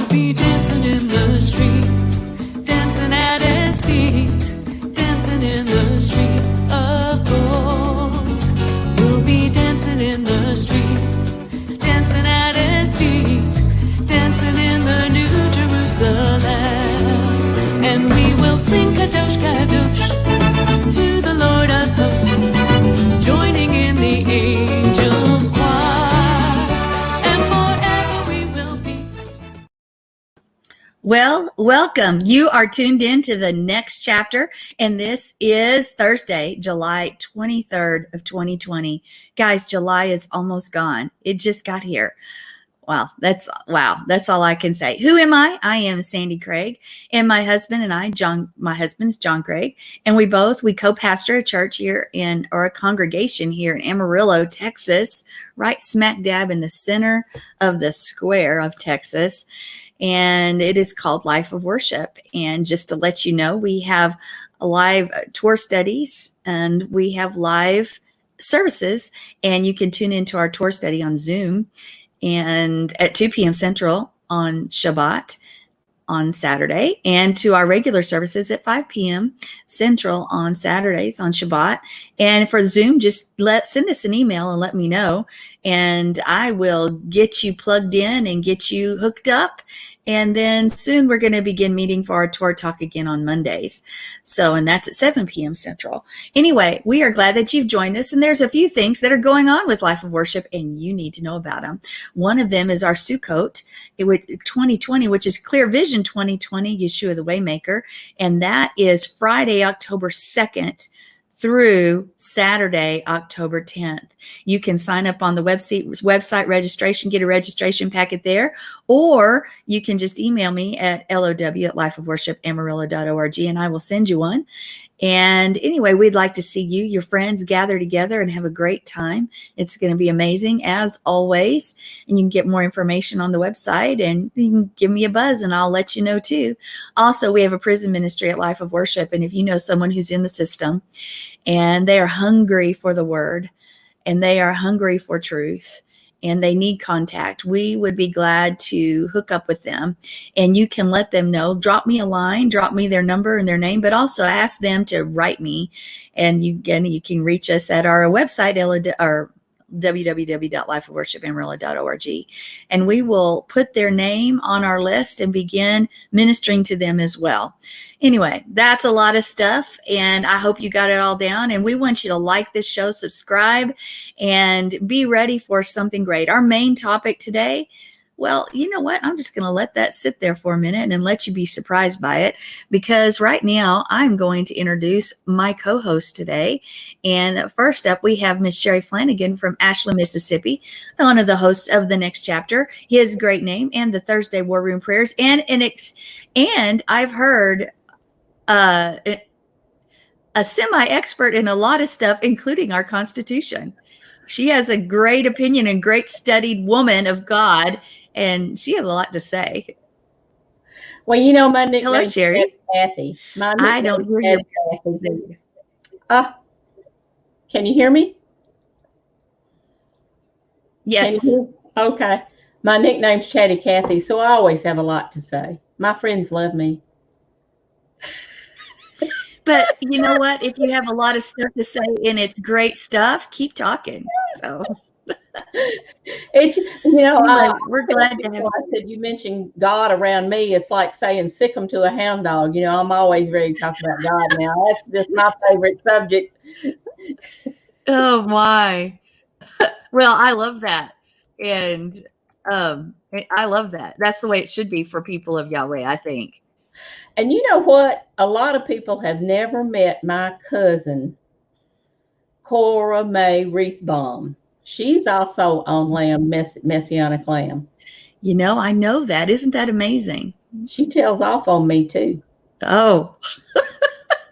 be dancing in the streets, dancing at his feet, dancing in the streets of gold. We'll be dancing in the streets, dancing at his feet, dancing in the New Jerusalem. And we will sing Kadosh, Kadosh to the Lord of hosts, joining in the angels' choir, and forever we will be. Well, welcome. You are tuned in to the next chapter, and this is Thursday, July 23rd of 2020. Guys, July is almost gone. It just got here. Wow. That's all I can say. Who am I? I am Sandi Craig, and my husband and I, my husband is John Craig, and we co-pastor a church here or a congregation here in Amarillo, Texas, right smack dab in the center of the square of Texas. And it is called Life of Worship. And just to let you know, we have live tour studies and we have live services, and you can tune into our tour study on Zoom and at 2 p.m. Central on Shabbat on Saturday, and to our regular services at 5 p.m. Central on Saturdays on Shabbat. And for Zoom, just send us an email and let me know, and I will get you plugged in and get you hooked up. And then soon we're going to begin meeting for our tour talk again on Mondays. And that's at 7 p.m. Central. Anyway, we are glad that you've joined us. And there's a few things that are going on with Life of Worship, and you need to know about them. One of them is our Sukkot 2020, which is Clear Vision 2020, Yeshua the Waymaker. And that is Friday, October 2nd through Saturday, October 10th. You can sign up on the website registration, get a registration packet there, or you can just email me at low@lifeofworshipamarillo.org, and I will send you one. And anyway, we'd like to see you, your friends, gather together and have a great time. It's going to be amazing, as always. And you can get more information on the website, and you can give me a buzz and I'll let you know too. Also, we have a prison ministry at Life of Worship. And if you know someone who's in the system and they are hungry for the word and they are hungry for truth and they need contact, we would be glad to hook up with them. And you can let them know, drop me a line, drop me their number and their name, but also ask them to write me. And you can reach us at our website, www.lifeofworshipamarillo.org, and we will put their name on our list and begin ministering to them as well. Anyway, that's a lot of stuff, and I hope you got it all down. And we want you to like this show, subscribe, and be ready for something great. Our main topic today, well, you know what? I'm just going to let that sit there for a minute and let you be surprised by it, because right now I'm going to introduce my co-host today. And first up, we have Miss Sherry Flannigan from Ashland, Mississippi, one of the hosts of The Next Chapter, his great name, and the Thursday War Room Prayers. And I've heard a semi-expert in a lot of stuff, including our Constitution. She has a great opinion and great studied woman of God, and she has a lot to say. Well, you know, my nickname Hello, Sherry. is Kathy. I don't hear you. Can you hear me? Yes. Okay. My nickname's Chatty Kathy, so I always have a lot to say. My friends love me. But you know what? If you have a lot of stuff to say and it's great stuff, keep talking. So we're glad to have. I said you mentioned God around me. It's like saying sick 'em to a hound dog. You know, I'm always ready to talk about God now. That's just my favorite subject. Oh my. Well, I love that. And I love that. That's the way it should be for people of Yahweh, I think. And you know what? A lot of people have never met my cousin, Cora Mae Reithbaum. She's also on Messianic Lamb. You know, I know that. Isn't that amazing? She tells off on me too. Oh.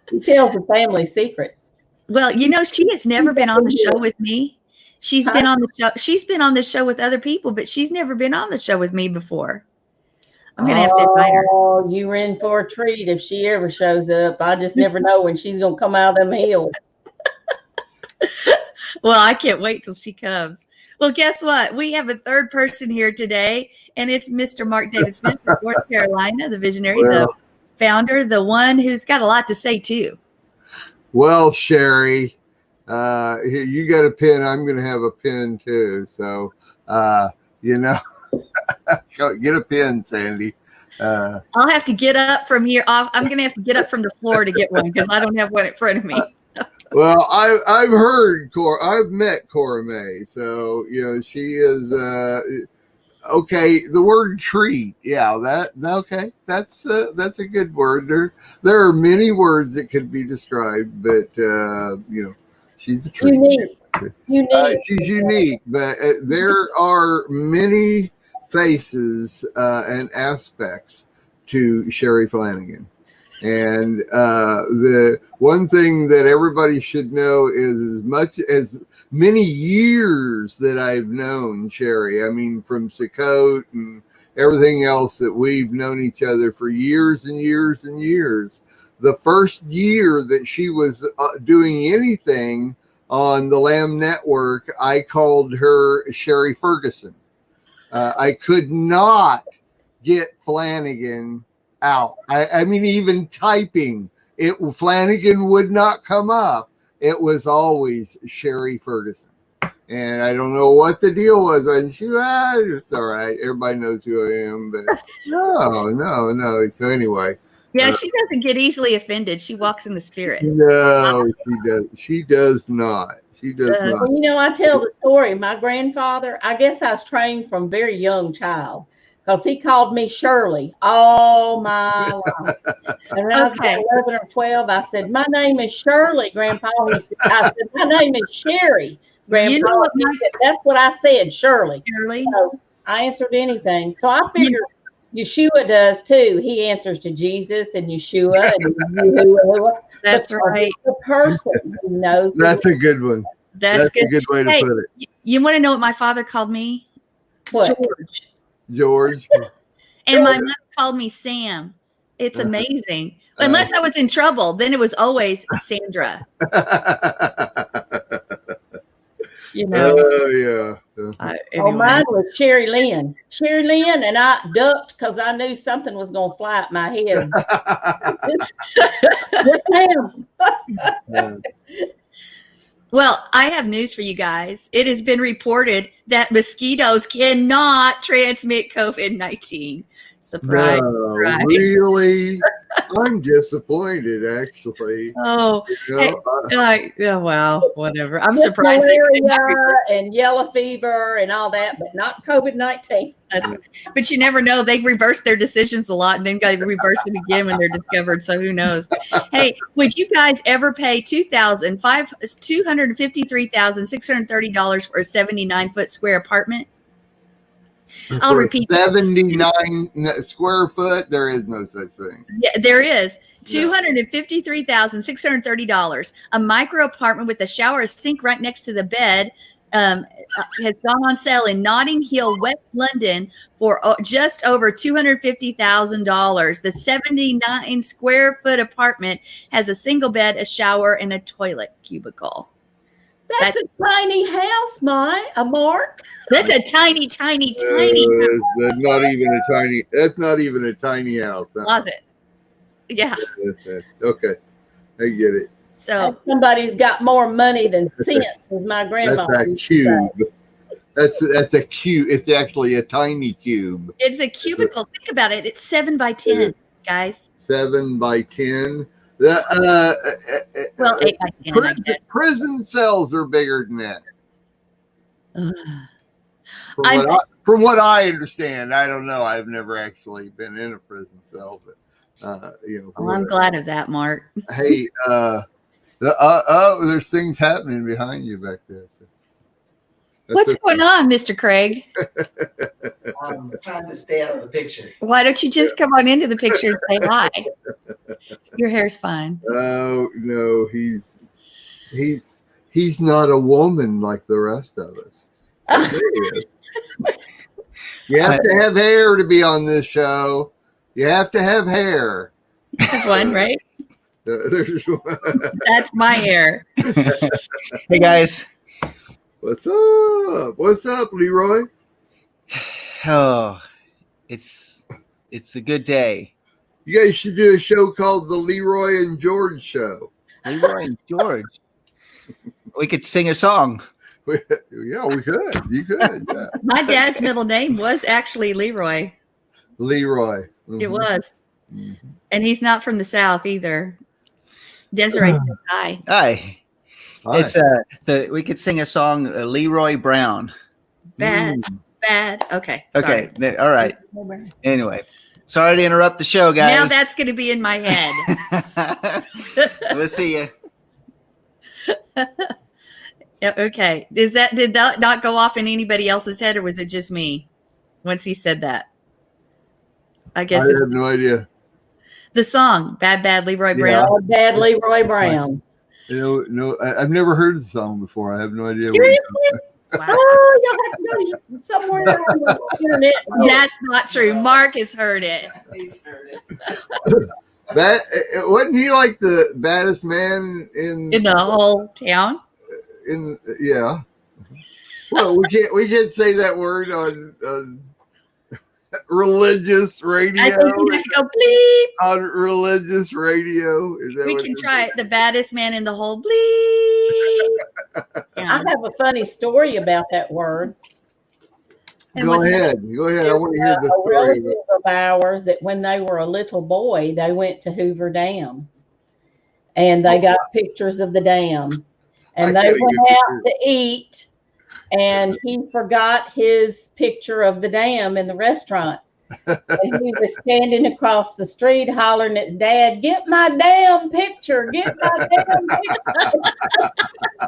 She tells the family secrets. Well, you know, she has never been on the show with me. She's been on the show. She's been on the show with other people, but she's never been on the show with me before. I'm going to have to invite her. Oh, you were in for a treat if she ever shows up. I just never know when she's going to come out of them hills. Well, I can't wait till she comes. Well, guess what? We have a third person here today, and it's Mr. Mark David Smith from North Carolina, the visionary, the founder, the one who's got a lot to say too. Well, Sherry, here, you got a pen. I'm going to have a pen too. So, get a pen, Sandy. I'll have to get up from here. I'm going to have to get up from the floor to get one because I don't have one in front of me. Well, I've heard I've met Cora May, so she is okay. The word treat, okay. That's a good word. There are many words that could be described, but she's a treat. Unique. She's unique, but there are many faces and aspects to Sherry Flannigan. And the one thing that everybody should know is as many years that I've known Sherry, I mean, from Sakote and everything else that we've known each other for years and years and years. The first year that she was doing anything on the Lamb Network, I called her Sherry Ferguson. I could not get Flannigan out. I mean, even typing it, Flannigan would not come up. It was always Sherry Ferguson, and I don't know what the deal was. And it's all right. Everybody knows who I am, but no. So anyway, yeah, she doesn't get easily offended. She walks in the spirit. No, she does not. She does not. Well, I tell the story. My grandfather, I guess I was trained from a very young child, because he called me Shirley all my life. And when I was about 11 or 12, I said, "My name is Shirley, Grandpa." I said, "My name is Sherry, Grandpa." You know what, that's what I said, Shirley. Shirley. So I answered anything. So I figured Yeshua does too. He answers to Jesus and Yeshua and Yahuwah. That's right. The person who knows. That's a good one. That's good. A good way to put it. You want to know what my father called me? What? George. And my mother called me Sam. It's amazing. Unless I was in trouble, then it was always Sandra. Oh, yeah. Anyway. Mine was Sherry Lynn. Sherry Lynn, and I ducked because I knew something was going to fly at my head. Yes, ma'am. Well, I have news for you guys. It has been reported that mosquitoes cannot transmit COVID-19. Surprise. No, surprise. Really? I'm disappointed, actually. Oh, wow, whatever. I'm Just surprised. malaria and yellow fever and all that, but not COVID-19. But you never know. They reverse their decisions a lot and then go reverse it again when they're discovered. So who knows? Hey, would you guys ever pay $253,630 for a 79-foot square apartment? I'll repeat 79 square foot. There is no such thing. Yeah, there is. $253,630. A micro apartment with a shower, a sink right next to the bed has gone on sale in Notting Hill, West London for just over $250,000. The 79 square foot apartment has a single bed, a shower, and a toilet cubicle. That's a tiny house, Mark. That's a tiny house. That's not even a tiny house. Closet. Yeah. Okay. I get it. So somebody's got more money than sense, as my grandma. That's a cube. That's a cube. It's actually a tiny cube. It's a cubicle. Think about it. It's 7 by 10, guys. 7 by 10. Well, 8 by 10. Prison cells are bigger than that. From what I understand, I don't know. I've never actually been in a prison cell, but well, I'm glad of that, Mark. Hey, there's things happening behind you back there. What's going on, Mr. Craig? I'm trying to stay out of the picture. Why don't you just come on into the picture and say hi? Your hair's fine. Oh no, he's not a woman like the rest of us. You have to have hair to be on this show. You have to have hair. There's one, right? There's one. That's my hair. Hey guys. What's up? What's up, Leroy? Oh, it's a good day. You guys should do a show called the Leroy and George Show. Leroy and George. We could sing a song. Yeah, we could. You could. Yeah. My dad's middle name was actually Leroy. Leroy. It Mhm. was. Mhm. And he's not from the South either. Desiree said hi. Hi. Hi. It's we could sing a song, Leroy Brown. Bad. Mm. Bad. Okay. Okay. Sorry. All right. Anyway, sorry to interrupt the show, guys. Now that's going to be in my head. We'll see you. Yeah, okay. Did that not go off in anybody else's head, or was it just me once he said that? I guess I it's have no idea. the song Bad Leroy Yeah. Brown. Oh, Dad Leroy Brown. I've never heard the song before. I have no idea. Seriously? Wow. Oh, you'll have to go somewhere on the internet. That's not true. Mark has heard it. He's heard it. That wasn't he like the baddest man in In the whole town. yeah. Well, we can't say that word on religious radio. I think we have to go bleep. On religious radio. Is that We what can it is? try it. The baddest man in the whole bleep. I town. have a funny story about that word. And Go what's that? ahead. Go ahead. I want to hear the A story. relative of ours that when they were a little boy, they went to Hoover Dam and they got pictures of the dam. And I they gotta went get out to eat and he forgot his picture of the dam in the restaurant. And he was standing across the street hollering at his dad, "Get my damn picture, get my damn picture."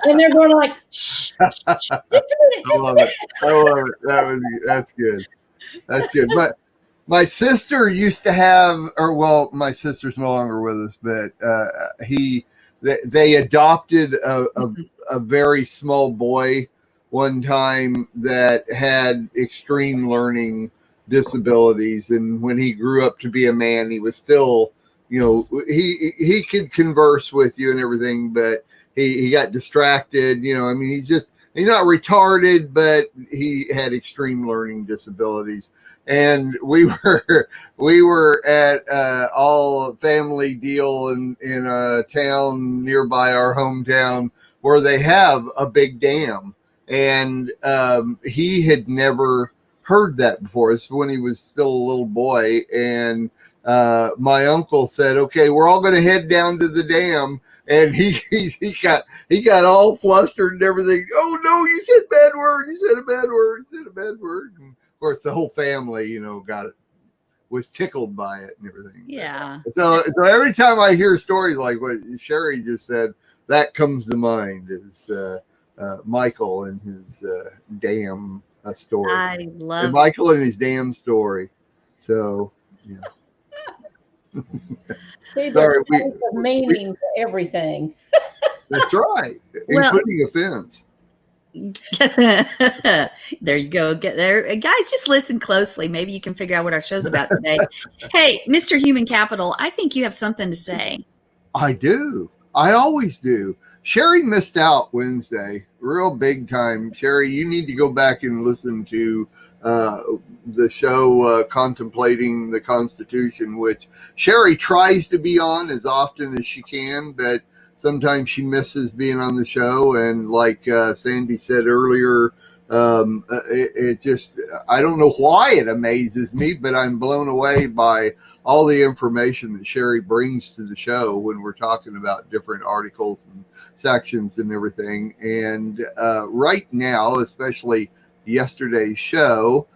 And they're going like, "Shh, shh, shh, just a minute, I just a love minute." it. I love it. That's good. That's good. But my sister used to have, or well, my sister's no longer with us, but they adopted a very small boy one time that had extreme learning disabilities, and when he grew up to be a man, he was still, he could converse with you and everything, but he got distracted. I mean, he's not retarded, but he had extreme learning disabilities. And we were at all family deal in a town nearby our hometown where they have a big dam, and he had never heard that before. It's when he was still a little boy, and my uncle said, "Okay, we're all going to head down to the dam," and he got all flustered and everything. "Oh no, you said a bad word! You said a bad word! You said a bad word!" And of course, the whole family, was tickled by it and everything. Yeah. So every time I hear stories like what Sherry just said, that comes to mind is Michael and his dam story. I love Michael and his damn story. So, yeah. See, Sorry, there's a meaning to everything. That's right, Well- including offense. There you go. Get there. Guys, just listen closely. Maybe you can figure out what our show's about today. Hey, Mr. Human Capital, I think you have something to say. I do. I always do. Sherry missed out Wednesday, real big time. Sherry, you need to go back and listen to the show Contemplating the Constitution, which Sherry tries to be on as often as she can, but sometimes she misses being on the show. And like Sandy said earlier, it just, I don't know why it amazes me, but I'm blown away by all the information that Sherry brings to the show when we're talking about different articles and sections and everything. And right now, especially yesterday's show,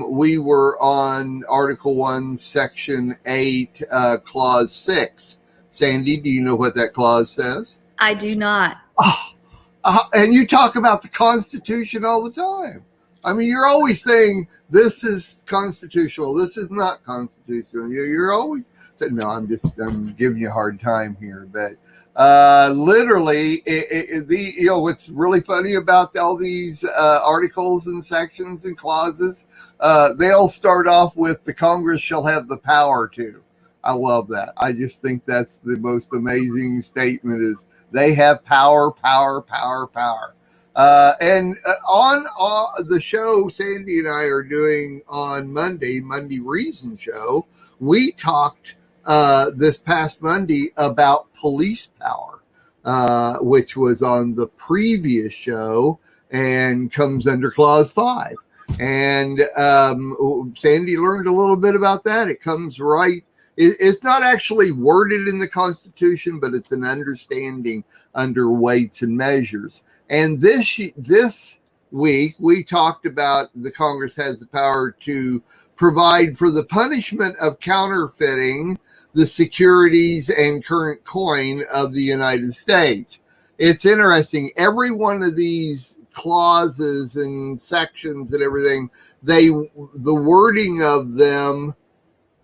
we were on Article 1, Section 8, Clause 6. Sandy, do you know what that clause says? I do not. And you talk about the Constitution all the time. I mean, you're always saying this is constitutional, this is not constitutional. You're always, no, I'm giving you a hard time here, but literally, what's really funny about all these articles and sections and clauses, they all start off with the Congress shall have the power to. I love that. I just think that's the most amazing statement is they have power, power, power, power. On the show Sandy and I are doing on Monday Reason Show, we talked this past Monday about police power, which was on the previous show and comes under Clause 5. And Sandy learned a little bit about that. It comes right. It's not actually worded in the Constitution, but it's an understanding under weights and measures. And this week, we talked about the Congress has the power to provide for the punishment of counterfeiting the securities and current coin of the United States. It's interesting. Every one of these clauses and sections and everything, the wording of them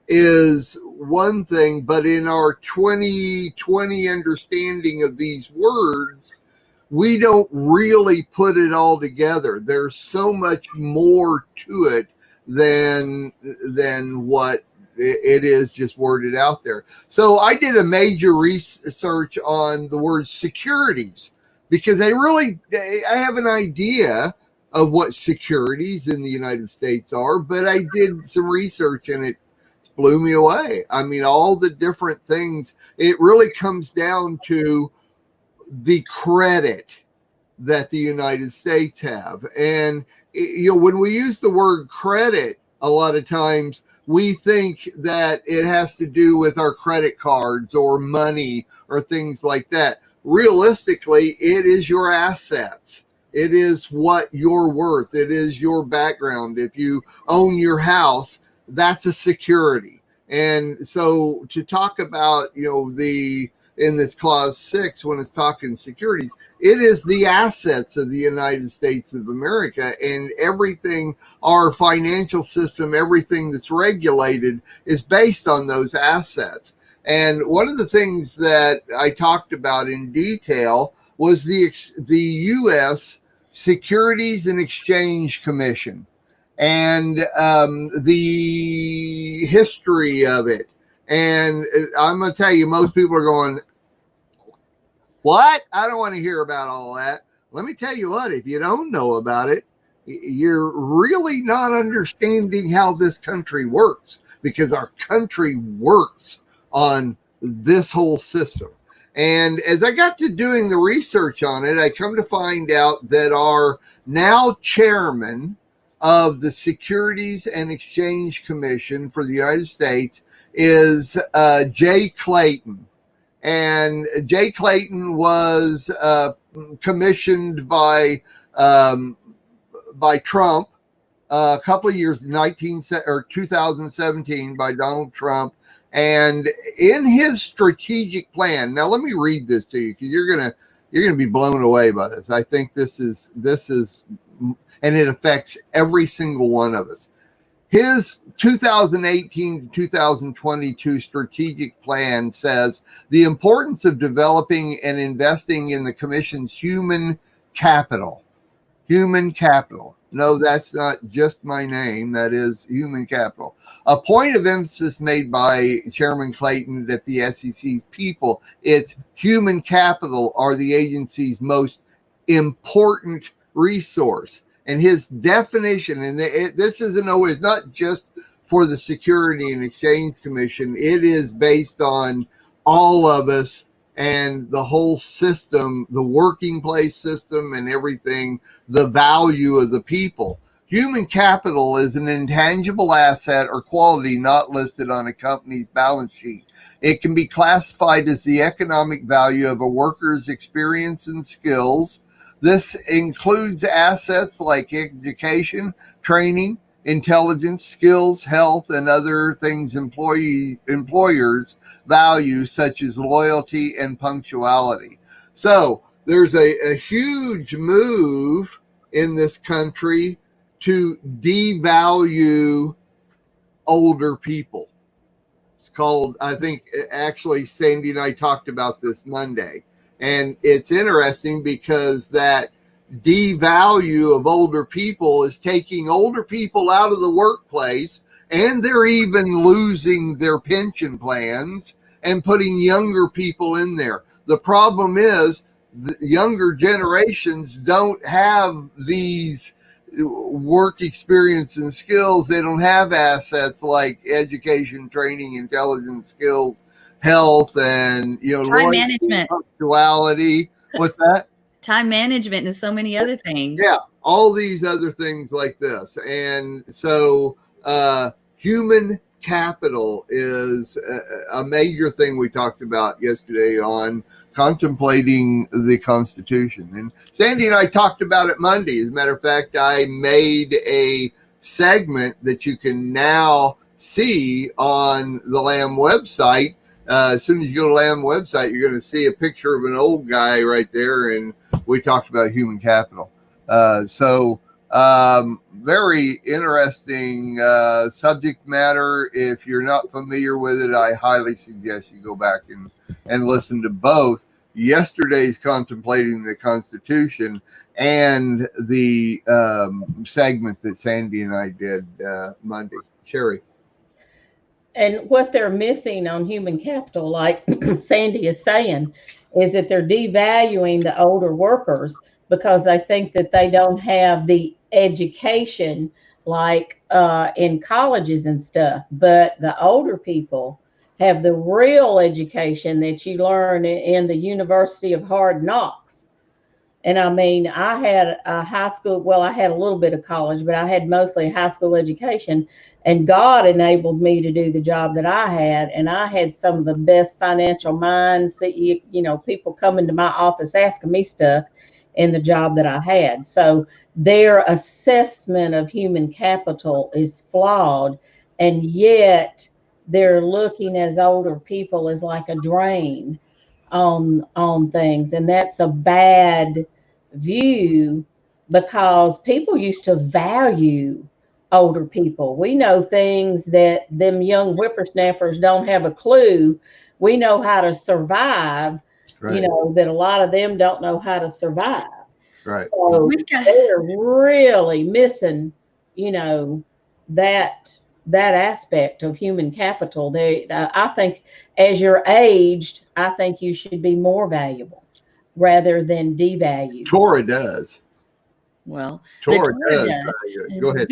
is one thing, but in our 2020 understanding of these words, we don't really put it all together. There's so much more to it than what it is just worded out there. So I did a major research on the word securities, because I have an idea of what securities in the United States are, but I did some research and it blew me away. I mean, all the different things, it really comes down to the credit that the United States have. And, when we use the word credit, a lot of times we think that it has to do with our credit cards or money or things like that. Realistically, it is your assets. It is what you're worth. It is your background. If you own your house, that's a security. And so to talk about, in this clause 6, when it's talking securities, it is the assets of the United States of America, and everything, our financial system, everything that's regulated is based on those assets. And one of the things that I talked about in detail was the U.S. Securities and Exchange Commission and the history of it. And I'm going to tell you, most people are going, what? I don't want to hear about all that. Let me tell you what, if you don't know about it, you're really not understanding how this country works, because our country works on this whole system. And as I got to doing the research on it, I come to find out that our now chairman of the Securities and Exchange Commission for the United States is Jay Clayton. And Jay Clayton was commissioned by Trump a couple of years, 2017, by Donald Trump. And in his strategic plan, now let me read this to you, because you're gonna be blown away by this. I think this is, and it affects every single one of us. His 2018 to 2022 strategic plan says the importance of developing and investing in the commission's human capital. Human capital. No, that's not just my name. That is human capital. A point of emphasis made by Chairman Clayton that the SEC's people, its human capital, are the agency's most important resource. And his definition, and this isn't always, not just for the Security and Exchange Commission, it is based on all of us and the whole system, the working place system and everything, the value of the people. Human capital is an intangible asset or quality not listed on a company's balance sheet. It can be classified as the economic value of a worker's experience and skills. This includes assets like education, training, intelligence, skills, health, and other things employers value, such as loyalty and punctuality. So there's a huge move in this country to devalue older people. It's called, I think, actually, Sandy and I talked about this Monday. And it's interesting because that devalue of older people is taking older people out of the workplace, and they're even losing their pension plans and putting younger people in there. The problem is the younger generations don't have these work experience and skills. They don't have assets like education, training, intelligence skills, health, and Time loyalty, management. punctuality. What's that? Time management and so many other things. Yeah, all these other things like this. And so human capital is a major thing we talked about yesterday on contemplating the Constitution. And Sandy and I talked about it Monday. As a matter of fact, I made a segment that you can now see on the Lamb website. As soon as you go to Lamb website, you're going to see a picture of an old guy right there, and we talked about human capital. Very interesting subject matter. If you're not familiar with it, I highly suggest you go back and listen to both yesterday's Contemplating the Constitution and the segment that Sandy and I did Monday. Sherry. And what they're missing on human capital, like Sandy is saying, is that they're devaluing the older workers because they think that they don't have the education like in colleges and stuff. But the older people have the real education that you learn in the University of Hard Knocks. And I mean, I had a high school, well, I had a little bit of college, but I had mostly high school education. And God enabled me to do the job that I had. And I had some of the best financial minds, people coming to my office asking me stuff in the job that I had. So their assessment of human capital is flawed. And yet they're looking as older people as like a drain on things. And that's a bad view because people used to value older people. We know things that them young whippersnappers don't have a clue. We know how to survive, Right. That a lot of them don't know how to survive. Right. So they're really missing, that aspect of human capital. I think as you're aged, I think you should be more valuable rather than devalued. Torah does. Well, Torah does. Go ahead.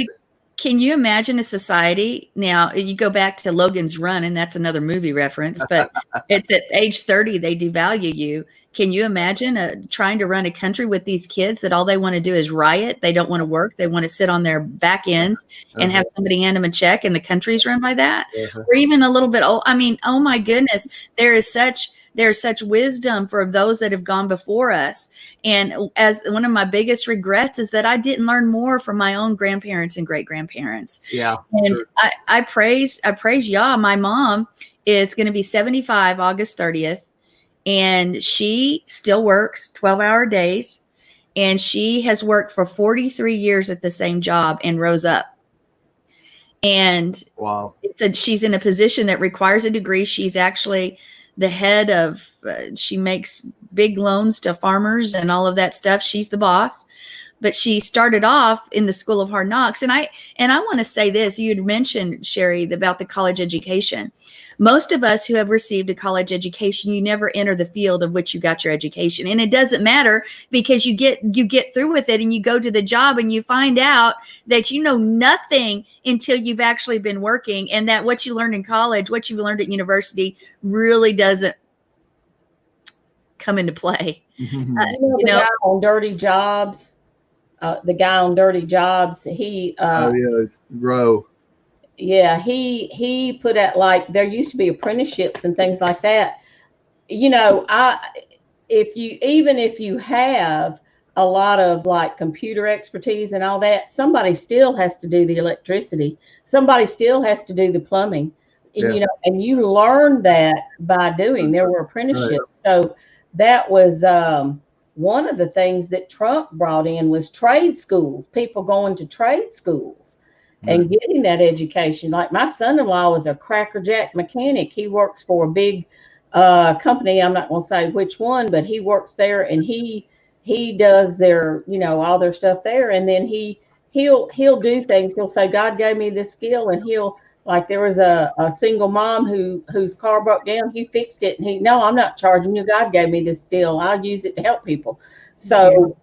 Can you imagine a society? Now, you go back to Logan's Run, and that's another movie reference, but it's at age 30, they devalue you. Can you imagine trying to run a country with these kids that all they want to do is riot? They don't want to work. They want to sit on their back ends and have somebody hand them a check, and the country's run by that. Or even a little bit old. I mean, oh my goodness, there's such wisdom for those that have gone before us. And as one of my biggest regrets is that I didn't learn more from my own grandparents and great grandparents. Yeah. And sure. I praise Yah. My mom is going to be 75 August 30th. And she still works 12-hour days. And she has worked for 43 years at the same job and rose up. And Wow. She's in a position that requires a degree. She's actually the head of, she makes big loans to farmers and all of that stuff. She's the boss, but she started off in the School of Hard Knocks. And I want to say this, you'd mentioned, Sherry, about the college education. Most of us who have received a college education, you never enter the field of which you got your education. And it doesn't matter because you get through with it and you go to the job and you find out that you know nothing until you've actually been working, and that what you learned in college, what you've learned at university really doesn't come into play. The guy on Dirty Jobs, he Rowe. Yeah, he put out, like, there used to be apprenticeships and things like that. If you have a lot of like computer expertise and all that, somebody still has to do the electricity. Somebody still has to do the plumbing. Yeah. And you learn that by doing. There were apprenticeships. Right. So that was one of the things that Trump brought in was trade schools, people going to trade schools. And getting that education. Like my son-in-law is a crackerjack mechanic. He works for a big company. I'm not going to say which one, but he works there, and he does their, all their stuff there. And then he'll do things. He'll say, God gave me this skill, and he'll Like there was a single mom whose car broke down. He fixed it, and no, I'm not charging you. God gave me this deal. I'll use it to help people. So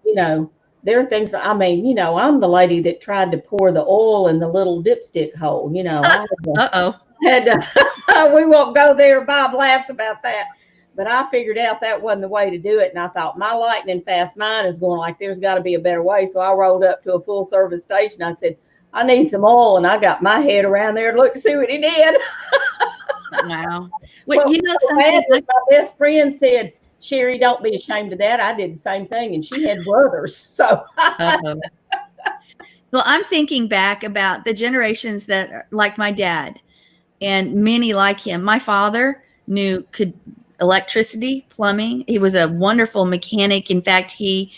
there are things. I mean, I'm the lady that tried to pour the oil in the little dipstick hole. Had to, we won't go there. Bob laughs about that. But I figured out that wasn't the way to do it. And I thought my lightning fast mind is going like, there's got to be a better way. So I rolled up to a full service station. I said, I need some oil. And I got my head around there to look and see what he did. Wow. Well, something. My best friend said, Sherry, don't be ashamed of that. I did the same thing. And she had brothers. So. Well, I'm thinking back about the generations that are like my dad and many like him. My father knew electricity, plumbing. He was a wonderful mechanic. In fact, he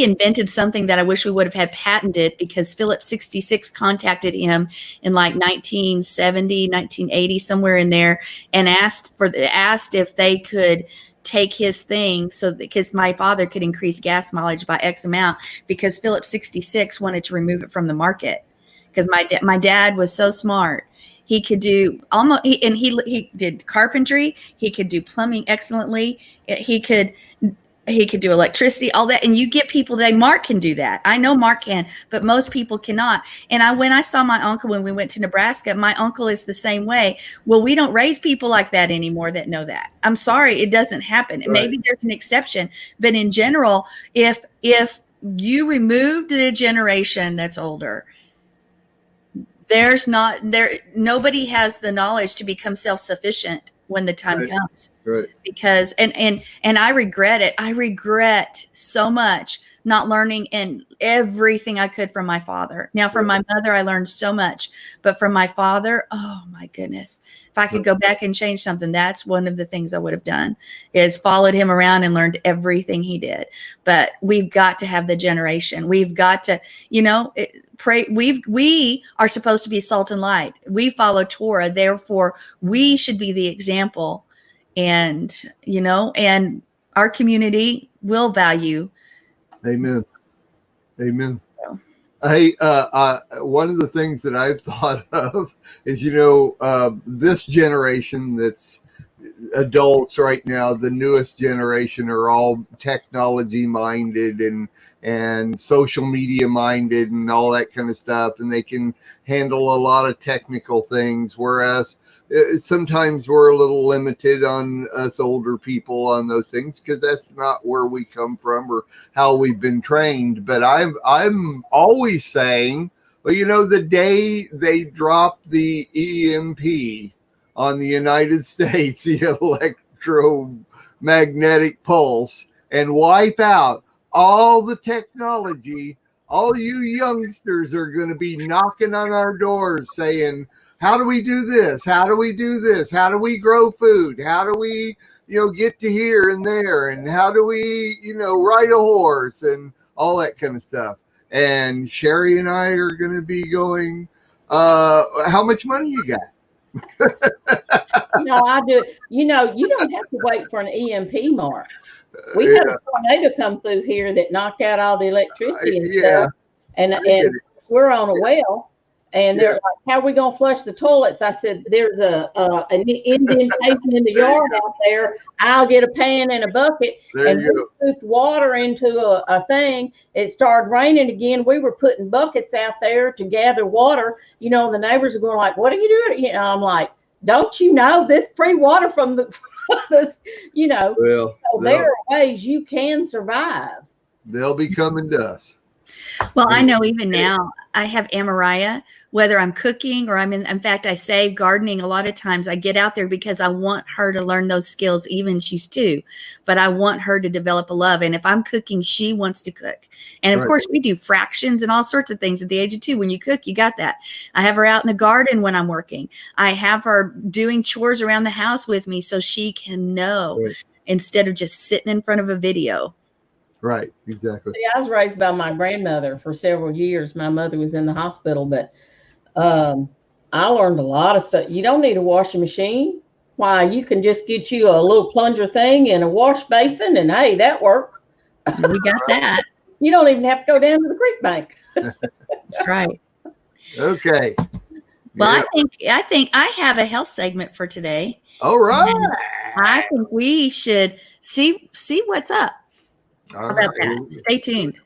invented something that I wish we would have had patented, because Phillips 66 contacted him in like 1970, 1980, somewhere in there, and asked if they could take his thing, because my father could increase gas mileage by X amount, because Phillips 66 wanted to remove it from the market, because my dad was so smart. He could do he did carpentry. He could do plumbing excellently. He could do electricity, all that. And you get people today. Mark can do that. I know Mark can, but most people cannot. And when I saw my uncle when we went to Nebraska, my uncle is the same way. Well, we don't raise people like that anymore that know that. I'm sorry, it doesn't happen. Right. Maybe there's an exception, but in general, if you removed the generation that's older, nobody has the knowledge to become self-sufficient when the time comes. Right. Because and I regret it. I regret so much not learning and everything I could from my father. Now from my mother I learned so much, but from my father, oh my goodness. If I could go back and change something, that's one of the things I would have done, is followed him around and learned everything he did. But we've got to have the generation. We've got to, pray. We are supposed to be salt and light. We follow Torah. Therefore, we should be the example. And, and our community will value. Amen. Amen. Hey, one of the things that I've thought of is, this generation that's adults right now, the newest generation, are all technology minded and social media minded and all that kind of stuff. And they can handle a lot of technical things. Whereas sometimes we're a little limited on us older people on those things, because that's not where we come from or how we've been trained. But I'm always saying, well, the day they drop the EMP on the United States, the electromagnetic pulse, and wipe out all the technology, all you youngsters are going to be knocking on our doors saying, how do we do this? How do we do this? How do we grow food? How do we, get to here and there? And how do we, ride a horse and all that kind of stuff? And Sherry and I are going to be going, how much money you got? No, I do. You don't have to wait for an EMP, Mark. We had a tornado come through here that knocked out all the electricity and stuff. And we're on a well. And they're like, how are we going to flush the toilets? I said, there's an indentation in the yard out there. I'll get a pan and a bucket. And we put water into a thing. It started raining again. We were putting buckets out there to gather water. The neighbors are going like, what are you doing? I'm like, don't you know this free water from the, this, Well, so there are ways you can survive. They'll be coming to us. Well, I know even now I have Amariah, whether I'm cooking or in fact, I say gardening. A lot of times I get out there because I want her to learn those skills, even she's 2, but I want her to develop a love. And if I'm cooking, she wants to cook. And of course we do fractions and all sorts of things at the age of 2. When you cook, you got that. I have her out in the garden when I'm working. I have her doing chores around the house with me so she can know instead of just sitting in front of a video. Right, exactly. See, I was raised by my grandmother for several years. My mother was in the hospital, but I learned a lot of stuff. You don't need a washing machine. Why, you can just get you a little plunger thing and a wash basin, and hey, that works. We got that. You don't even have to go down to the creek bank. That's right. Okay. Well, Yeah. I think I have a health segment for today. All right. And I think we should see what's up. All How about right. that? Stay tuned.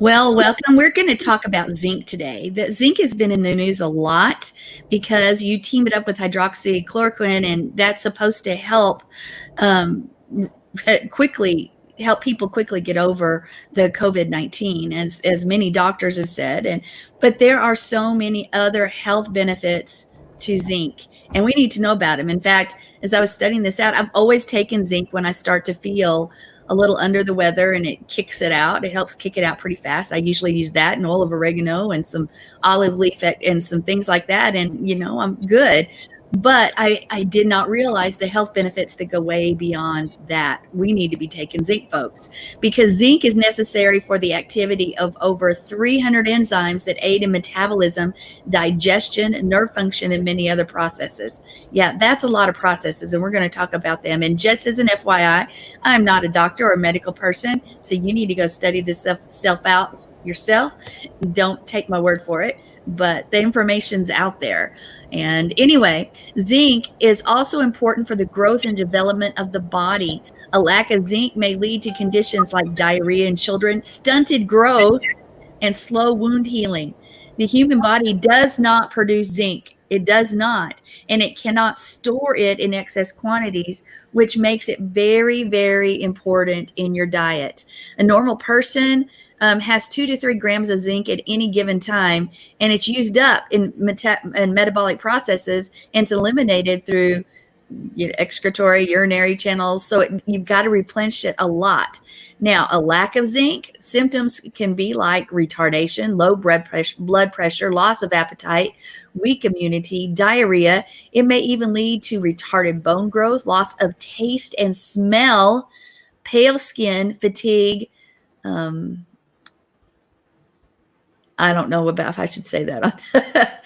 Well, welcome. We're going to talk about zinc today. The zinc has been in the news a lot because you team it up with hydroxychloroquine, and that's supposed to help um, help people quickly get over the COVID-19, as many doctors have said. But there are so many other health benefits to zinc, and we need to know about them. In fact, as I was studying this out, I've always taken zinc when I start to feel a little under the weather, and it kicks it out. It helps kick it out pretty fast. I usually use that and oil of oregano and some olive leaf and some things like that. And, I'm good. But I did not realize the health benefits that go way beyond that. We need to be taking zinc, folks, because zinc is necessary for the activity of over 300 enzymes that aid in metabolism, digestion, nerve function, and many other processes. Yeah, that's a lot of processes, and we're going to talk about them. And just as an FYI, I'm not a doctor or a medical person, so you need to go study this stuff out yourself. Don't take my word for it, but the information's out there. And anyway, zinc is also important for the growth and development of the body. A lack of zinc may lead to conditions like diarrhea in children, stunted growth, and slow wound healing. The human body does not produce zinc. It does not. And it cannot store it in excess quantities, which makes it very, very important in your diet. A normal person has 2 to 3 grams of zinc at any given time, and it's used up in metabolic processes, and it's eliminated through excretory, urinary channels. So you've got to replenish it a lot. Now, a lack of zinc symptoms can be like retardation, low blood pressure, loss of appetite, weak immunity, diarrhea. It may even lead to retarded bone growth, loss of taste and smell, pale skin, fatigue. I don't know about if I should say that.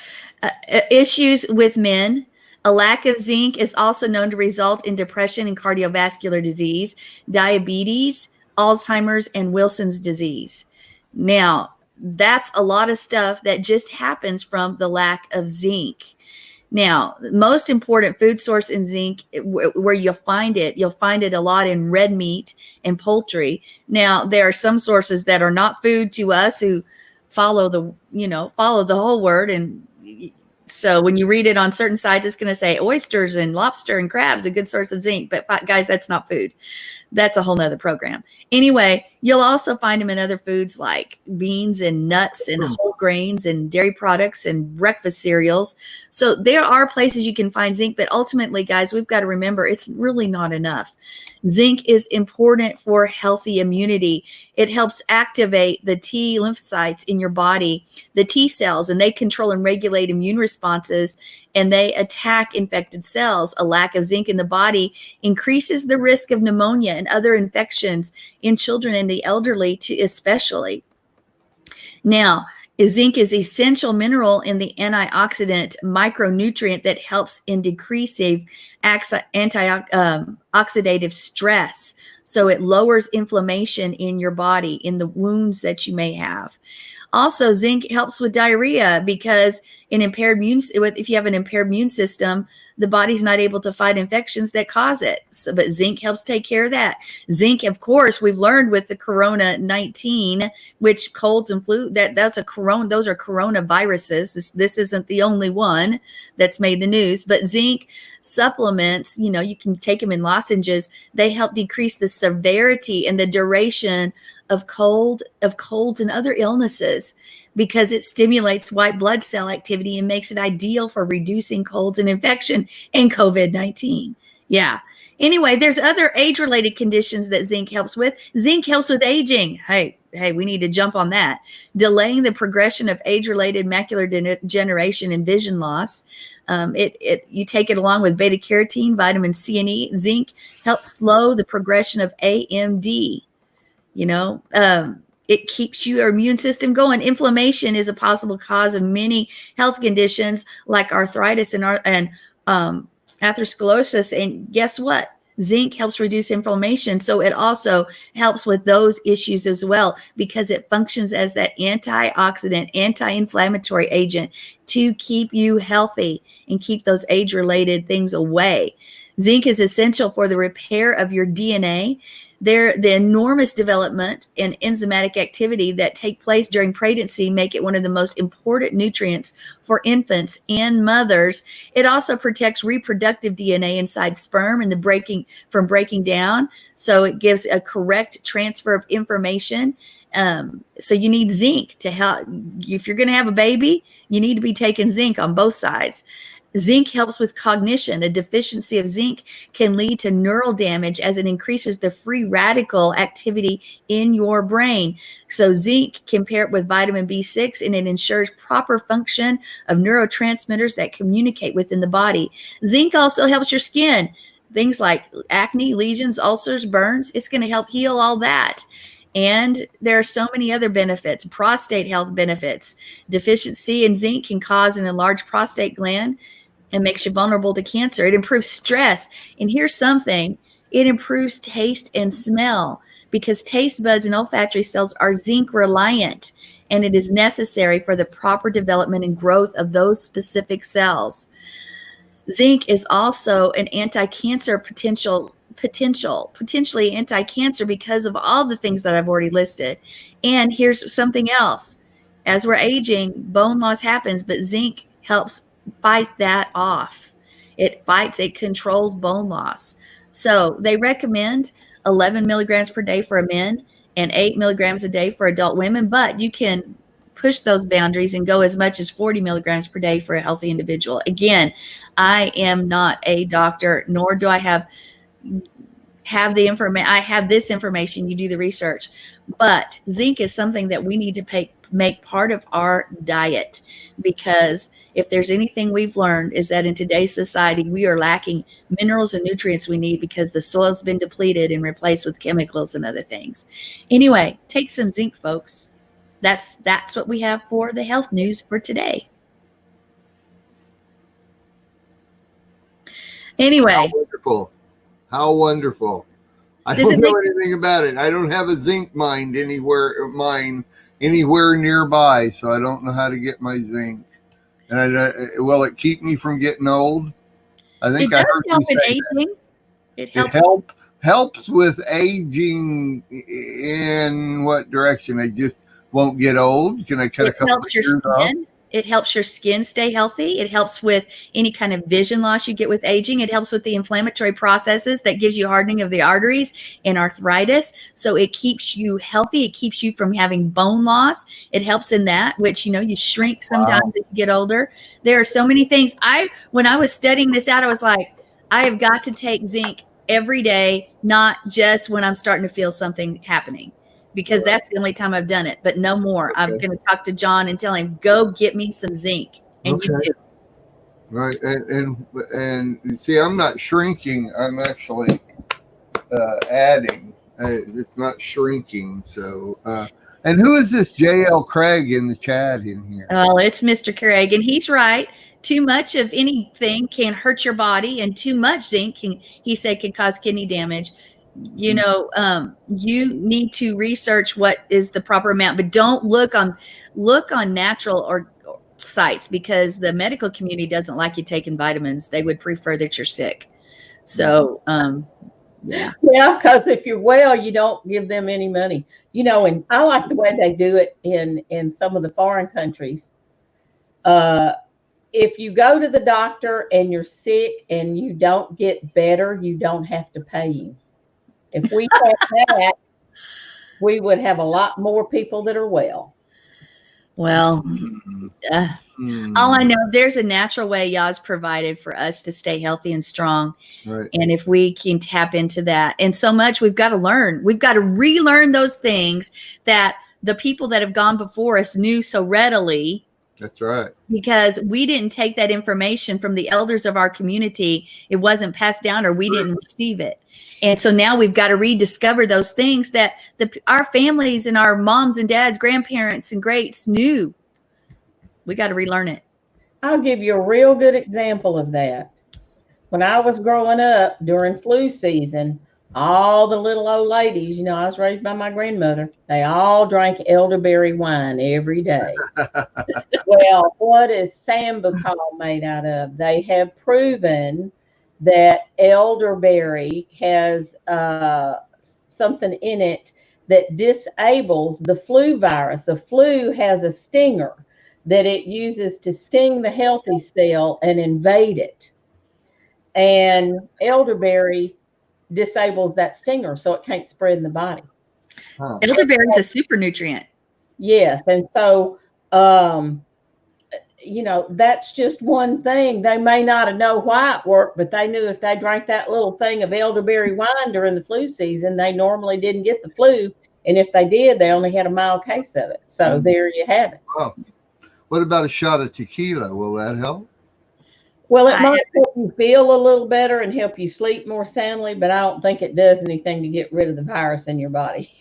Issues with men. A lack of zinc is also known to result in depression and cardiovascular disease, diabetes, Alzheimer's, and Wilson's disease. Now, that's a lot of stuff that just happens from the lack of zinc. Now, the most important food source in zinc, where you'll find it a lot in red meat and poultry. Now, there are some sources that are not food to us who follow the whole word. And so when you read it on certain sites, it's going to say oysters and lobster and crabs, a good source of zinc. But guys, that's not food. That's a whole nother program. Anyway, you'll also find them in other foods like beans and nuts and whole grains and dairy products and breakfast cereals. So there are places you can find zinc, but ultimately, guys, we've got to remember it's really not enough. Zinc is important for healthy immunity. It helps activate the T lymphocytes in your body, the T cells, and they control and regulate immune responses, and they attack infected cells. A lack of zinc in the body increases the risk of pneumonia and other infections in children and the elderly too, especially. Now, zinc is essential mineral in the antioxidant micronutrient that helps in decreasing oxidative stress. So it lowers inflammation in your body, in the wounds that you may have. Also, zinc helps with diarrhea because if you have an impaired immune system, the body's not able to fight infections that cause it. But zinc helps take care of that. Zinc, of course, we've learned with the Corona-19, which colds and flu, those are coronaviruses. This isn't the only one that's made the news, but zinc supplements, you can take them in lozenges. They help decrease the severity and the duration of colds and other illnesses because it stimulates white blood cell activity and makes it ideal for reducing colds and infection and COVID-19. Yeah. Anyway, there's other age-related conditions that zinc helps with. Zinc helps with aging. Hey, we need to jump on that. Delaying the progression of age-related macular degeneration and vision loss. You take it along with beta carotene, vitamin C and E. Zinc helps slow the progression of AMD. It keeps your immune system going. Inflammation is a possible cause of many health conditions like arthritis and atherosclerosis. And guess what? Zinc helps reduce inflammation. So it also helps with those issues as well, because it functions as that antioxidant, anti-inflammatory agent to keep you healthy and keep those age-related things away. Zinc is essential for the repair of your DNA. The enormous development and enzymatic activity that take place during pregnancy make it one of the most important nutrients for infants and mothers. It also protects reproductive DNA inside sperm and from breaking down. So it gives a correct transfer of information. So you need zinc to help. If you're going to have a baby, you need to be taking zinc on both sides. Zinc helps with cognition. A deficiency of zinc can lead to neural damage as it increases the free radical activity in your brain. So zinc can pair it with vitamin B6, and it ensures proper function of neurotransmitters that communicate within the body. Zinc also helps your skin. Things like acne, lesions, ulcers, burns. It's going to help heal all that. And there are so many other benefits, prostate health benefits. Deficiency in zinc can cause an enlarged prostate gland and makes you vulnerable to cancer. It improves stress. And here's something, it improves taste and smell, because taste buds and olfactory cells are zinc reliant, and it is necessary for the proper development and growth of those specific cells. Zinc is also an anti-cancer potentially anti-cancer because of all the things that I've already listed. And here's something else. As we're aging, bone loss happens, but zinc helps fight that off. It controls bone loss. So they recommend 11 milligrams per day for men and 8 milligrams a day for adult women, but you can push those boundaries and go as much as 40 milligrams per day for a healthy individual. Again, I am not a doctor, nor do I have the information. I have this information. You do the research, but zinc is something that we need to make part of our diet, because if there's anything we've learned is that in today's society, we are lacking minerals and nutrients we need because the soil's been depleted and replaced with chemicals and other things. Anyway, take some zinc, folks. That's what we have for the health news for today. Anyway. How wonderful. How wonderful. I don't know anything about it. I don't have a zinc mine anywhere nearby, so I don't know how to get my zinc. And will it keep me from getting old? I think I heard you say aging. It helps with aging. In what direction? I just won't get old. Can I cut a couple of years off? It helps your skin stay healthy. It helps with any kind of vision loss you get with aging. It helps with the inflammatory processes that gives you hardening of the arteries and arthritis. So it keeps you healthy. It keeps you from having bone loss. It helps in that, which, you shrink sometimes as you get older. There are so many things. When I was studying this out, I was like, I have got to take zinc every day, not just when I'm starting to feel something happening, because that's the only time I've done it, but no more. Okay. I'm going to talk to John and tell him, go get me some zinc. And you do. Right. And see, I'm not shrinking. I'm actually adding. It's not shrinking. So, and who is this JL Craig in the chat in here? Oh, it's Mr. Craig. And he's right. Too much of anything can hurt your body, and too much zinc can cause kidney damage. You need to research what is the proper amount, but don't look on natural or sites, because the medical community doesn't like you taking vitamins. They would prefer that you're sick. So, yeah, because if you're well, you don't give them any money, and I like the way they do it in some of the foreign countries. If you go to the doctor and you're sick and you don't get better, you don't have to pay him. If we had that, we would have a lot more people that are well. Well, Mm, uh, mm, all I know, there's a natural way Yah's provided for us to stay healthy and strong. right. And if we can tap into that, and so much we've got to learn, we've got to relearn those things that the people that have gone before us knew so readily, That's right. because we didn't take that information from the elders of our community. It wasn't passed down, or we didn't receive it. And so now we've got to rediscover those things that our families and our moms and dads, grandparents and greats knew. We got to relearn it. I'll give you a real good example of that. When I was growing up during flu season, all the little old ladies, you know, I was raised by my grandmother, they all drank elderberry wine every day. Well, what is Sambucol made out of? They have proven that elderberry has something in it that disables the flu virus. The flu has a stinger that it uses to sting the healthy cell and invade it. And elderberry disables that stinger so it can't spread in the body. Huh. Elderberry is a super nutrient. Yes. And so, you know, that's just one thing. They may not have known why it worked, but they knew if they drank that little thing of elderberry wine during the flu season, they normally didn't get the flu. And if they did, they only had a mild case of it. So there you have it. Wow. What about a shot of tequila? Will that help? Well, it might help you feel a little better and help you sleep more soundly, but I don't think it does anything to get rid of the virus in your body.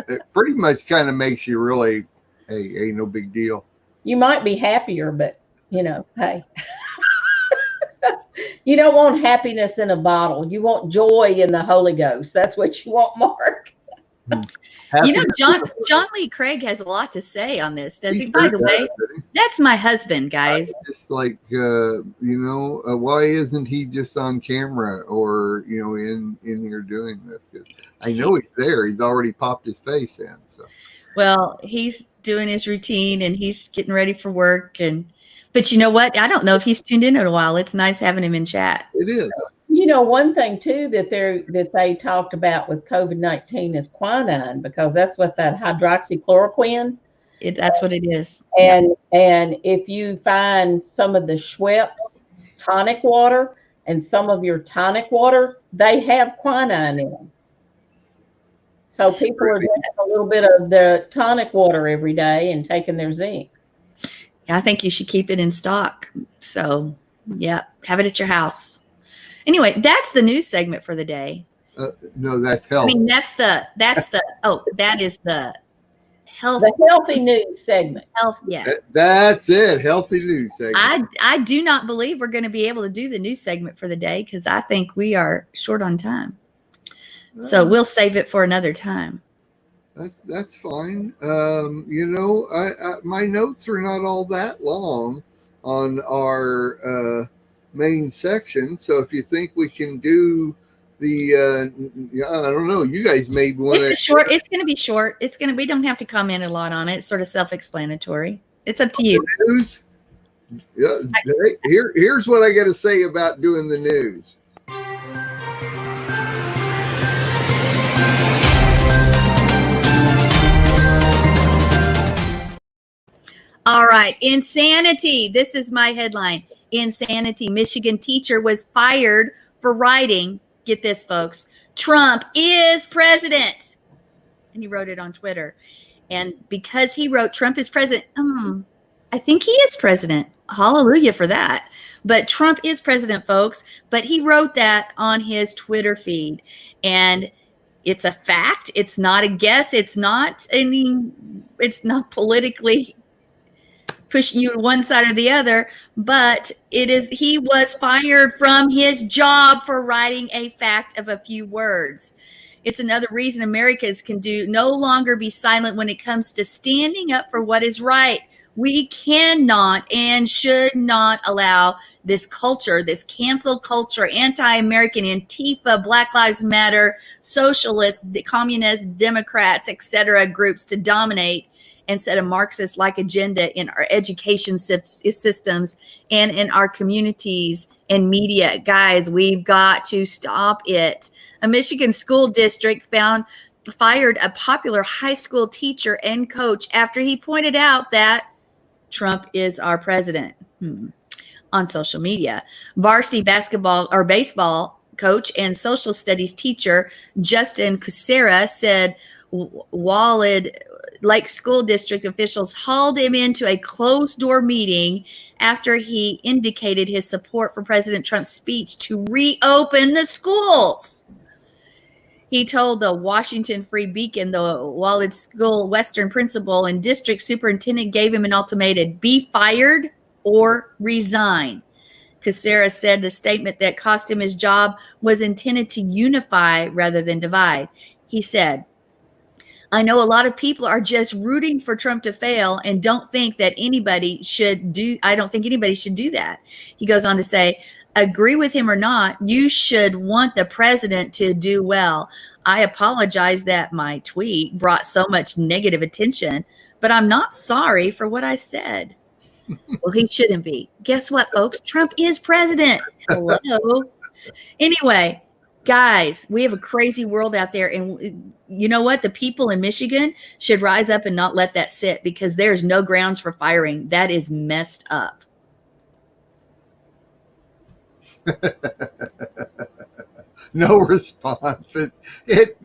It pretty much kind of makes you really, hey, no big deal. You might be happier, but, you know, hey. You don't want happiness in a bottle. You want joy in the Holy Ghost. That's what you want, Mark. You know, John Lee Craig has a lot to say on this, does he? By the way, that's my husband, guys. Just like, why isn't he just on camera or, in here doing this? 'Cause I know he's there. He's already popped his face in. So, well, he's doing his routine and he's getting ready for work. But you know what? I don't know if he's tuned in a while. It's nice having him in chat. it is. You know, one thing too that they talked about with COVID-19 is quinine, because that's what that hydroxychloroquine. That's what it is. And if you find some of the Schweppes tonic water and some of your tonic water, they have quinine in them. So people are drinking a little bit of the tonic water every day and taking their zinc. I think you should keep it in stock. So, yeah, have it at your house. Anyway, that's the news segment for the day. No, that's health. I mean, that is the health. The healthy news segment. Health, yeah. That's it. Healthy news segment. I do not believe we're going to be able to do the news segment for the day because I think we are short on time. So we'll save it for another time. That's fine. My notes are not all that long on our main section. So if you think we can do the, I don't know, you guys may want to. It's going to be short. We don't have to comment a lot on it. It's sort of self-explanatory. It's up to you. News. Yeah. Here's what I got to say about doing the news. All right. Insanity. This is my headline. Insanity. Michigan teacher was fired for writing, get this, folks, Trump is president. And he wrote it on Twitter. And because he wrote Trump is president, I think he is president. Hallelujah for that. But Trump is president, folks. But he wrote that on his Twitter feed. And it's a fact. It's not a guess. It's not politically pushing you to one side or the other, but he was fired from his job for writing a fact of a few words. It's another reason Americans can no longer be silent when it comes to standing up for what is right. We cannot and should not allow this culture, this cancel culture, anti-American, Antifa, Black Lives Matter, socialists, communists, Democrats, etc. groups to dominate and set a Marxist-like agenda in our education systems and in our communities and media. Guys, we've got to stop it. A Michigan school district found fired a popular high school teacher and coach after he pointed out that Trump is our president. On social media. Varsity basketball or baseball coach and social studies teacher Justin Kucera said Walled Lake School District officials hauled him into a closed-door meeting after he indicated his support for President Trump's speech to reopen the schools. He told the Washington Free Beacon the Walled School Western principal and district superintendent gave him an ultimatum: be fired or resign. Kucera said the statement that cost him his job was intended to unify rather than divide. He said, I know a lot of people are just rooting for Trump to fail and don't think that anybody should do. I don't think anybody should do that. He goes on to say, agree with him or not, you should want the president to do well. I apologize that my tweet brought so much negative attention, but I'm not sorry for what I said. Well, he shouldn't be. Guess what, folks? Trump is president. Hello. Anyway, guys, we have a crazy world out there. And you know what? The people in Michigan should rise up and not let that sit, because there's no grounds for firing. That is messed up. No response. It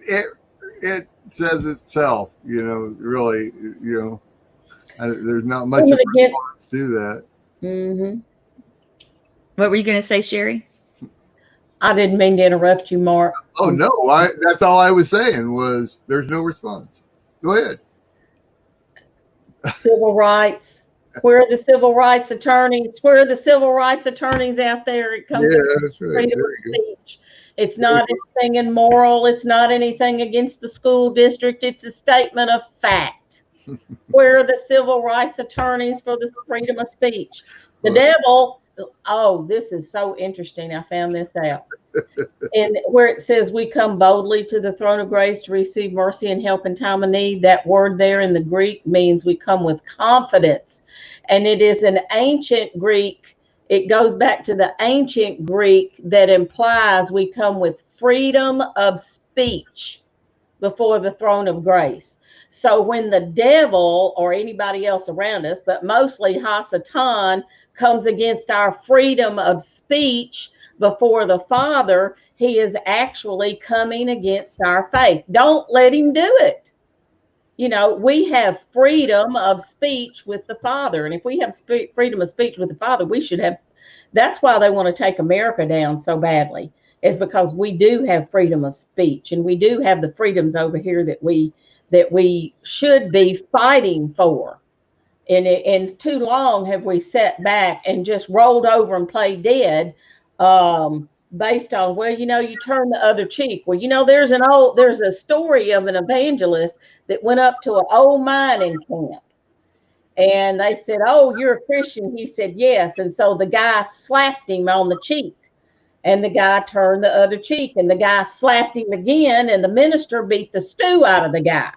says itself, really, there's not much of a response to that. Mm-hmm. What were you going to say, Sherry? I didn't mean to interrupt you, Mark. Oh, no. That's all I was saying was there's no response. Go ahead. Civil rights. Where are the civil rights attorneys? Where are the civil rights attorneys out there? It comes to that's right. freedom of speech. It's not anything immoral. It's not anything against the school district. It's a statement of fact. Where are the civil rights attorneys for the freedom of speech? The devil. Oh, this is so interesting. I found this out. And where it says we come boldly to the throne of grace to receive mercy and help in time of need, that word there in the Greek means we come with confidence. And it is an ancient Greek. It goes back to the ancient Greek that implies we come with freedom of speech before the throne of grace. So when the devil or anybody else around us, but mostly Hasatan, comes against our freedom of speech before the Father, he is actually coming against our faith. Don't let him do it. We have freedom of speech with the Father. And if we have freedom of speech with the Father, we should have. That's why they want to take America down so badly, is because we do have freedom of speech, and we do have the freedoms over here that we should be fighting for. And too long have we sat back and just rolled over and played dead, based on, you turn the other cheek. Well, there's a story of an evangelist that went up to an old mining camp, and they said, oh, you're a Christian? He said, yes. And so the guy slapped him on the cheek, and the guy turned the other cheek, and the guy slapped him again, and the minister beat the stew out of the guy.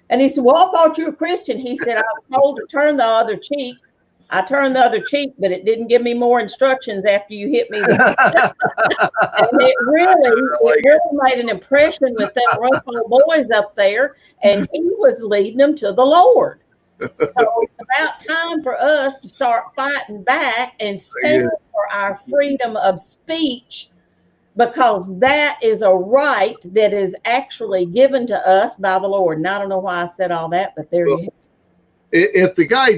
And he said, well, I thought you were a Christian. He said, I was told to turn the other cheek. I turned the other cheek, but it didn't give me more instructions after you hit me. And it really made an impression with them rough old boys up there, and he was leading them to the Lord. So it's about time for us to start fighting back and stand for our freedom of speech, because that is a right that is actually given to us by the Lord. And I don't know why I said all that, but there you go. If the guy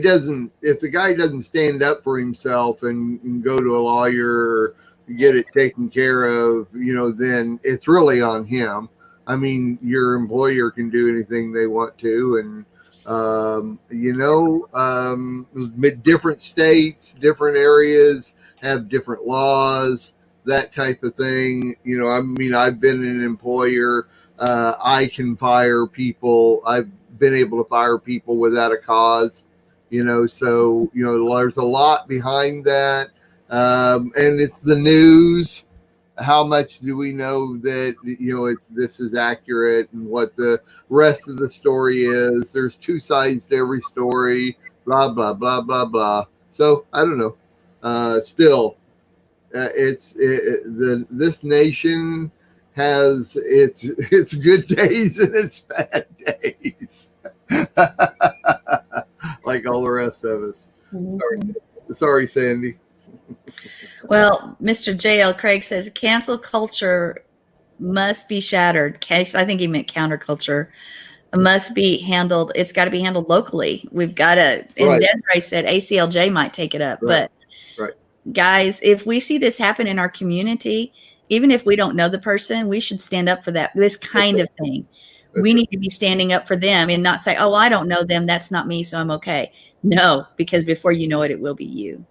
doesn't stand up for himself and go to a lawyer, get it taken care of, then it's really on him. I mean, your employer can do anything they want to, and different states, different areas have different laws, that type of thing. I've been an employer. I can fire people. I've been able to fire people without a cause, so, there's a lot behind that. And it's the news. How much do we know that, this is accurate, and what the rest of the story is? There's two sides to every story, blah, blah, blah, blah, blah. So I don't know. Still, this nation has its good days and its bad days, like all the rest of us. Sorry, Sandy. Well, Mr. J.L. Craig says cancel culture must be shattered. I think he meant counterculture. Must be handled. It's got to be handled locally. We've got to. And Right. Desiree said ACLJ might take it up, Right. but guys, if we see this happen in our community, even if we don't know the person, we should stand up for this kind of thing. We need to be standing up for them and not say, "Oh, I don't know them. That's not me, so I'm okay." No, because before you know it, it will be you.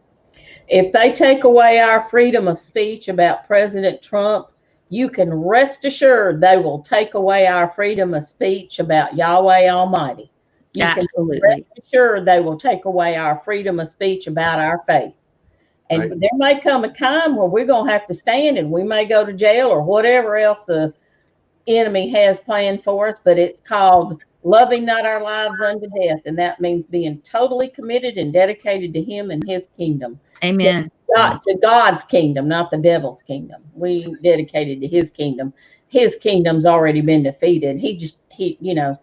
If they take away our freedom of speech about President Trump, you can rest assured they will take away our freedom of speech about Yahweh Almighty. You Absolutely. can rest assured they will take away our freedom of speech about our faith. And Right. there may come a time where we're going to have to stand and we may go to jail or whatever else the enemy has planned for us, but it's called loving not our lives unto death. And that means being totally committed and dedicated to him and his kingdom. Amen. To God's kingdom, not the devil's kingdom. We dedicated to his kingdom. His kingdom's already been defeated.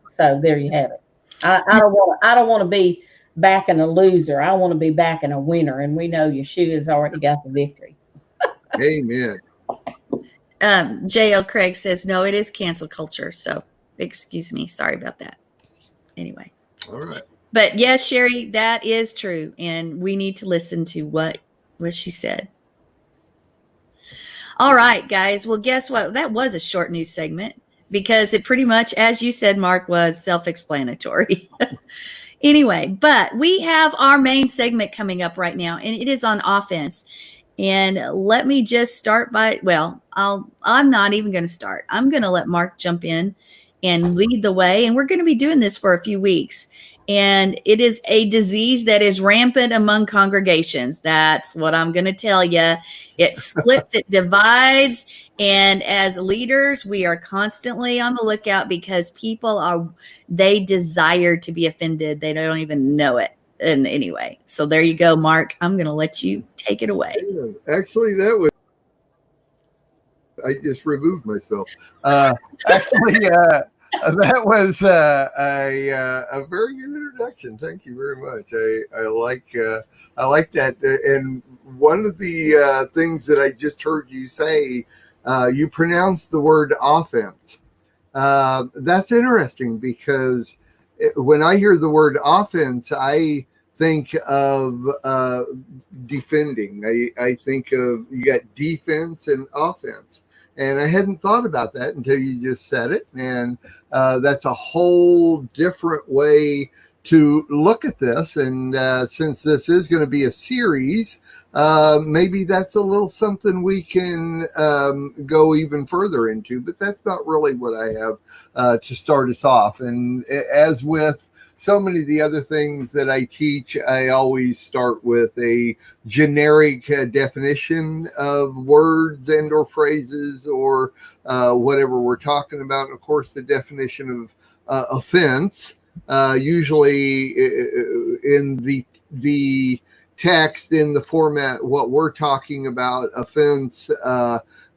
So there you have it. I don't want to be backing a loser. I want to be backing a winner. And we know Yeshua's already got the victory. Amen. J.L. Craig says, no, it is cancel culture. So excuse me. Sorry about that. Anyway. All right. But yes, Sherry, that is true. And we need to listen to what she said. All right, guys. Well, guess what? That was a short news segment because it pretty much, as you said, Mark, was self-explanatory. Anyway, but we have our main segment coming up right now, and it is on offense. And let me just start by, I'm not even going to start. I'm going to let Mark jump in and lead the way. And we're going to be doing this for a few weeks. And it is a disease that is rampant among congregations. That's what I'm going to tell you. It splits, it divides. And as leaders, we are constantly on the lookout because they desire to be offended. They don't even know it. And anyway, so there you go, Mark. I'm going to let you take it away. Actually, I just removed myself. That was a very good introduction. Thank you very much. I like that. And one of the things that I just heard you say, you pronounced the word offense. That's interesting because when I hear the word offense, I think of defending. I think of, you got defense and offense. And I hadn't thought about that until you just said it. And that's a whole different way to look at this. And since this is going to be a series, maybe that's a little something we can go even further into. But that's not really what I have to start us off. And as with so many of the other things that I teach, I always start with a generic definition of words and or phrases or whatever we're talking about. And of course, the definition of offense, usually in the text, in the format, what we're talking about, offense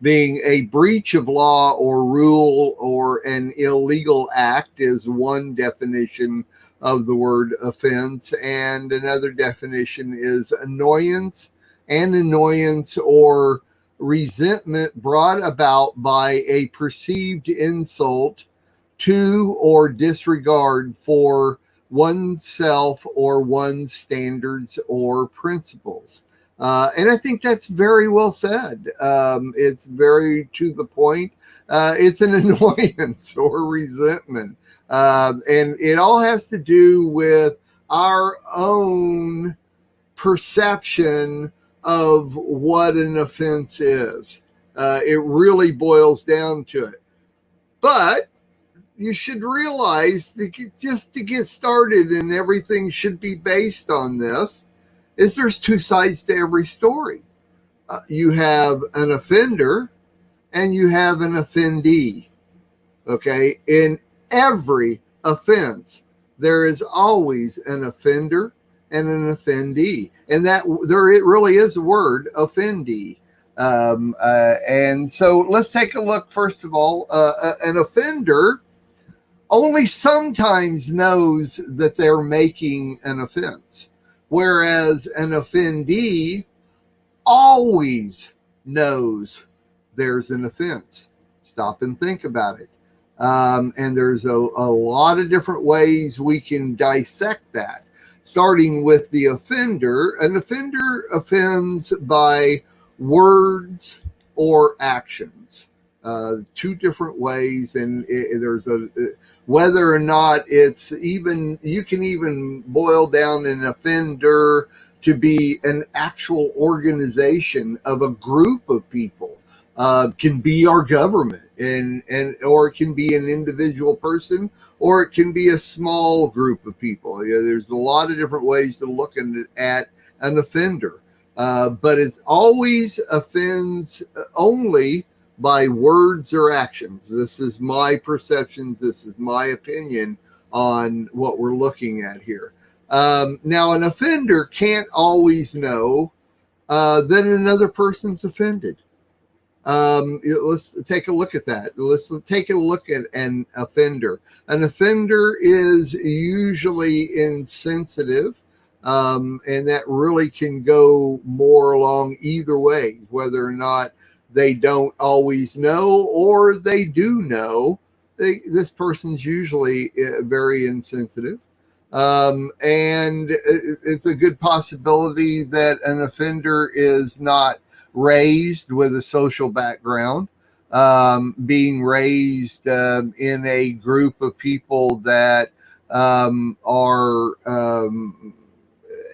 being a breach of law or rule or an illegal act is one definition of the word offense. And another definition is annoyance or resentment brought about by a perceived insult to or disregard for oneself or one's standards or principles. And I think that's very well said. It's very to the point. It's an annoyance or resentment. And it all has to do with our own perception of what an offense is. It really boils down to it. But you should realize that just to get started, and everything should be based on this, is there's two sides to every story. You have an offender and you have an offendee. Okay? In every offense, there is always an offender and an offendee. And that it really is a word, offendee. And so let's take a look. First of all, an offender only sometimes knows that they're making an offense, whereas an offendee always knows there's an offense. Stop and think about it. And there's a lot of different ways we can dissect that. Starting with the offender, an offender offends by words or actions. Two different ways, and there's whether or not it's even, you can even boil down an offender to be an actual organization of a group of people. Can be our government, and or it can be an individual person, or it can be a small group of people. There's a lot of different ways to look at an offender, but it's always offends only by words or actions. This is my perceptions. This is my opinion on what we're looking at here. Now, an offender can't always know that another person's offended. Let's take a look at that. Let's take a look at an offender. An offender is usually insensitive, and that really can go more along either way, whether or not they don't always know or they do know. This person's usually very insensitive. And it's a good possibility that an offender is not raised with a social background, being raised in a group of people that are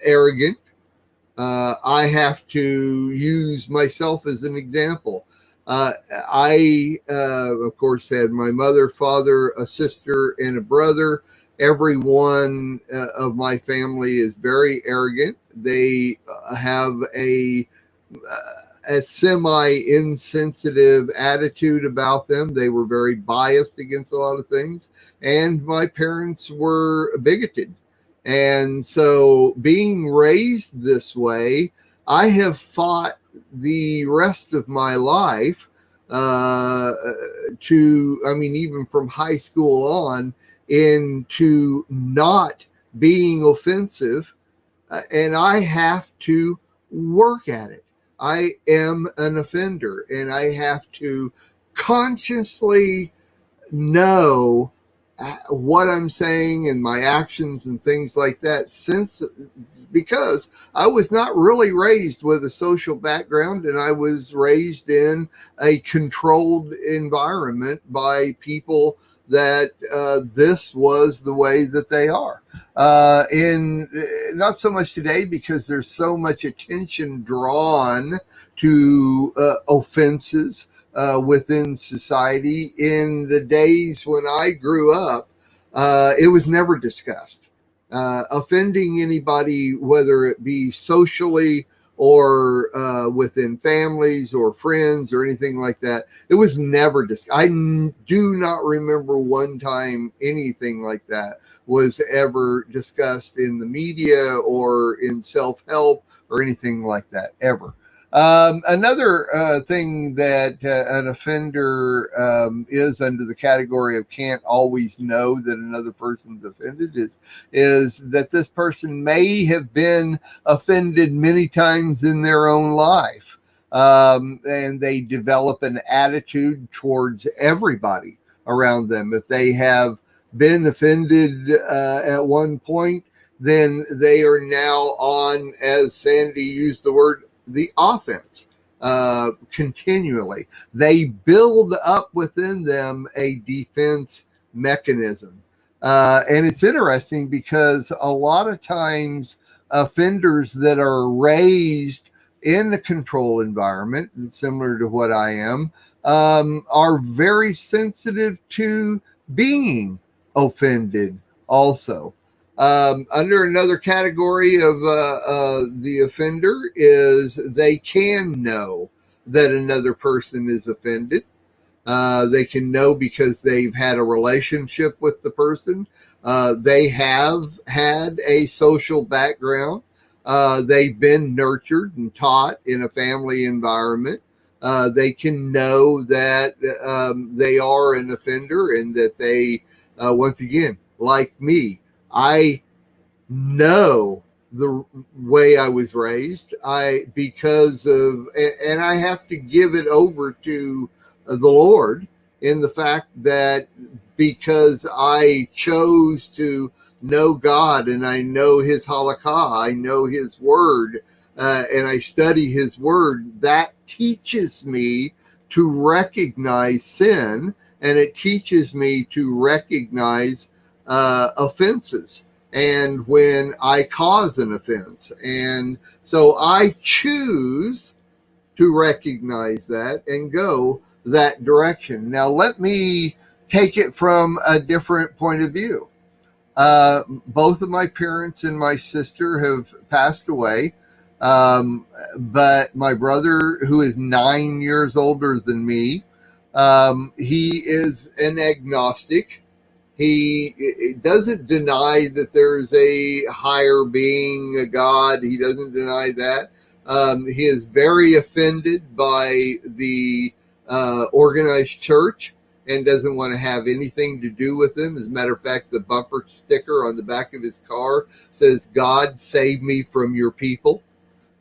arrogant. I have to use myself as an example. I, of course, had my mother, father, a sister, and a brother. Everyone of my family is very arrogant. They have a semi-insensitive attitude about them. They were very biased against a lot of things. And my parents were bigoted. And so being raised this way, I have fought the rest of my life even from high school on, into not being offensive. And I have to work at it. I am an offender, and I have to consciously know what I'm saying and my actions and things like that, because I was not really raised with a social background, and I was raised in a controlled environment by people that this was the way that they are. In not so much today, because there's so much attention drawn to offenses within society. In the days when I grew up, it was never discussed. Offending anybody, whether it be socially or within families or friends or anything like that, it was never discussed. I do not remember one time anything like that was ever discussed in the media or in self-help or anything like that, ever. Another thing that an offender is under the category of can't always know that another person's offended is that this person may have been offended many times in their own life. And they develop an attitude towards everybody around them. If they have been offended at one point, then they are now on, as Sandy used the word, the offense continually. They build up within them a defense mechanism. And it's interesting because a lot of times offenders that are raised in a control environment, similar to what I am, are very sensitive to being offended also. Under another category of the offender is they can know that another person is offended. They can know because they've had a relationship with the person. They have had a social background. They've been nurtured and taught in a family environment. They can know that they are an offender, and that they, once again, like me, I know the way I was raised. Because of, and I have to give it over to the Lord in the fact that because I chose to know God, and I know His halakha, I know His Word, and I study His Word, that teaches me to recognize sin, and it teaches me to recognize offenses, and when I cause an offense. And so I choose to recognize that and go that direction. Now, let me take it from a different point of view. Both of my parents and my sister have passed away. But my brother, who is 9 years older than me, he is an agnostic. He doesn't deny that there's a higher being, a God. He doesn't deny that. He is very offended by the organized church and doesn't want to have anything to do with them. As a matter of fact, the bumper sticker on the back of his car says, "God save me from your people."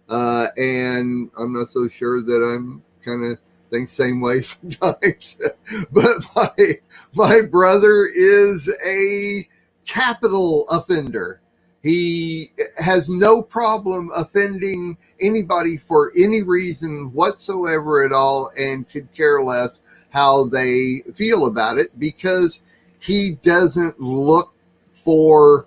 And I'm not so sure that I'm kind of think same way sometimes. But my brother is a capital offender. He has no problem offending anybody for any reason whatsoever at all, and could care less how they feel about it, because he doesn't look for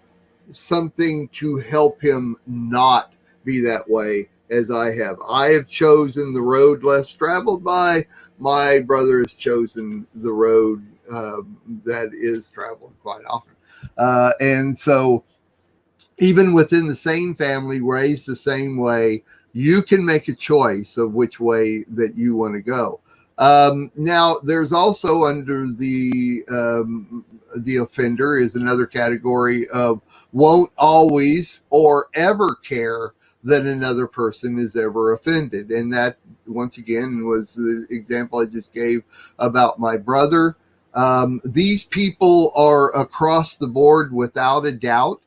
something to help him not be that way as I have. I have chosen the road less traveled by. My brother has chosen the road that is traveled quite often. And so even within the same family, raised the same way, you can make a choice of which way that you want to go. Now, there's also under the offender is another category of won't always or ever care that another person is ever offended. And that, once again, was the example I just gave about my brother. These people are across the board without a doubt.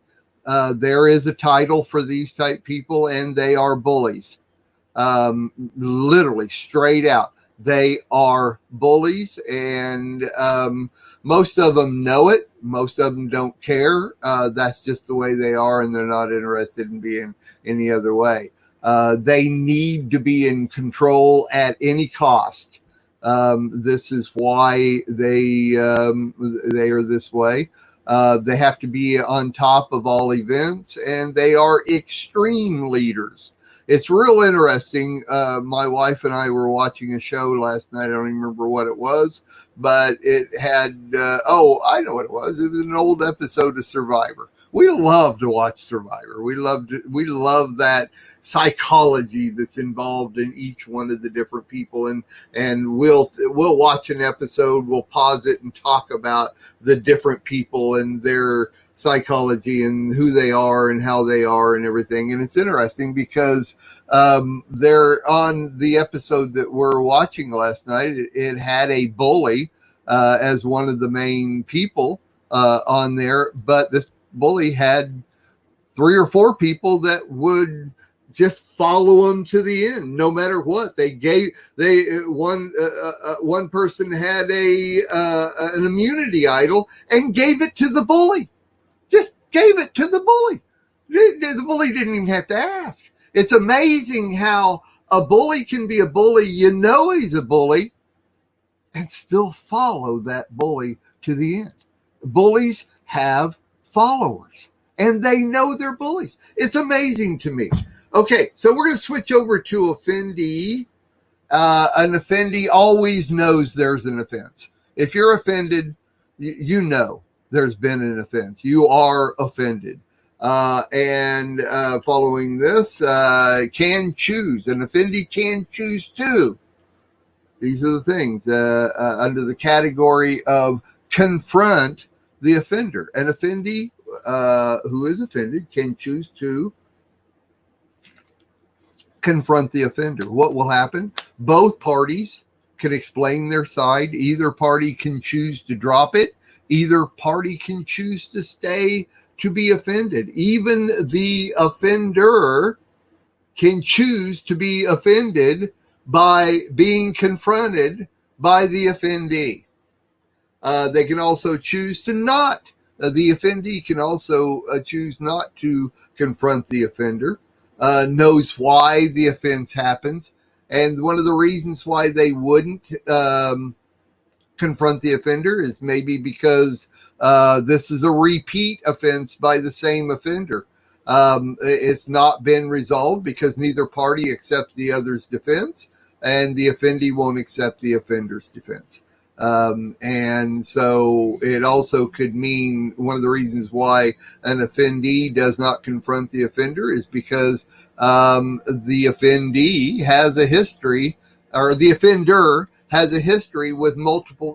There is a title for these type people, and they are bullies. Literally, straight out. They are bullies, and most of them know it. Most of them don't care. That's just the way they are, and they're not interested in being any other way. They need to be in control at any cost. This is why they are this way. They have to be on top of all events, and they are extreme leaders. It's real interesting. My wife and I were watching a show last night. I don't even remember what it was, but it had, I know what it was. It was an old episode of Survivor. We love to watch Survivor. We love that psychology that's involved in each one of the different people. And we'll watch an episode, we'll pause it and talk about the different people and their psychology and who they are and how they are and everything. And it's interesting because they're on the episode that we're watching last night. It had a bully as one of the main people on there, but this bully had 3 or 4 people that would just follow him to the end, no matter what. One person had an immunity idol and gave it to the bully. Just gave it to the bully. The bully didn't even have to ask. It's amazing how a bully can be a bully. You know he's a bully, and still follow that bully to the end. Bullies have followers, and they know they're bullies. It's amazing to me. Okay, so we're going to switch over to offendee. An offendee always knows there's an offense. If you're offended, you know there's been an offense. You are offended. And following this, can choose. An offendee can choose too. These are the things under the category of confront the offender. An offendee who is offended can choose to confront the offender. What will happen? Both parties can explain their side. Either party can choose to drop it. Either party can choose to stay to be offended. Even the offender can choose to be offended by being confronted by the offendee. They can also choose to not. The offendee can also choose not to confront the offender, knows why the offense happens. And one of the reasons why they wouldn't confront the offender is maybe because this is a repeat offense by the same offender. It's not been resolved because neither party accepts the other's defense, and the offendee won't accept the offender's defense. And so it also could mean one of the reasons why an offendee does not confront the offender is because the offendee has a history, or the offender has a history with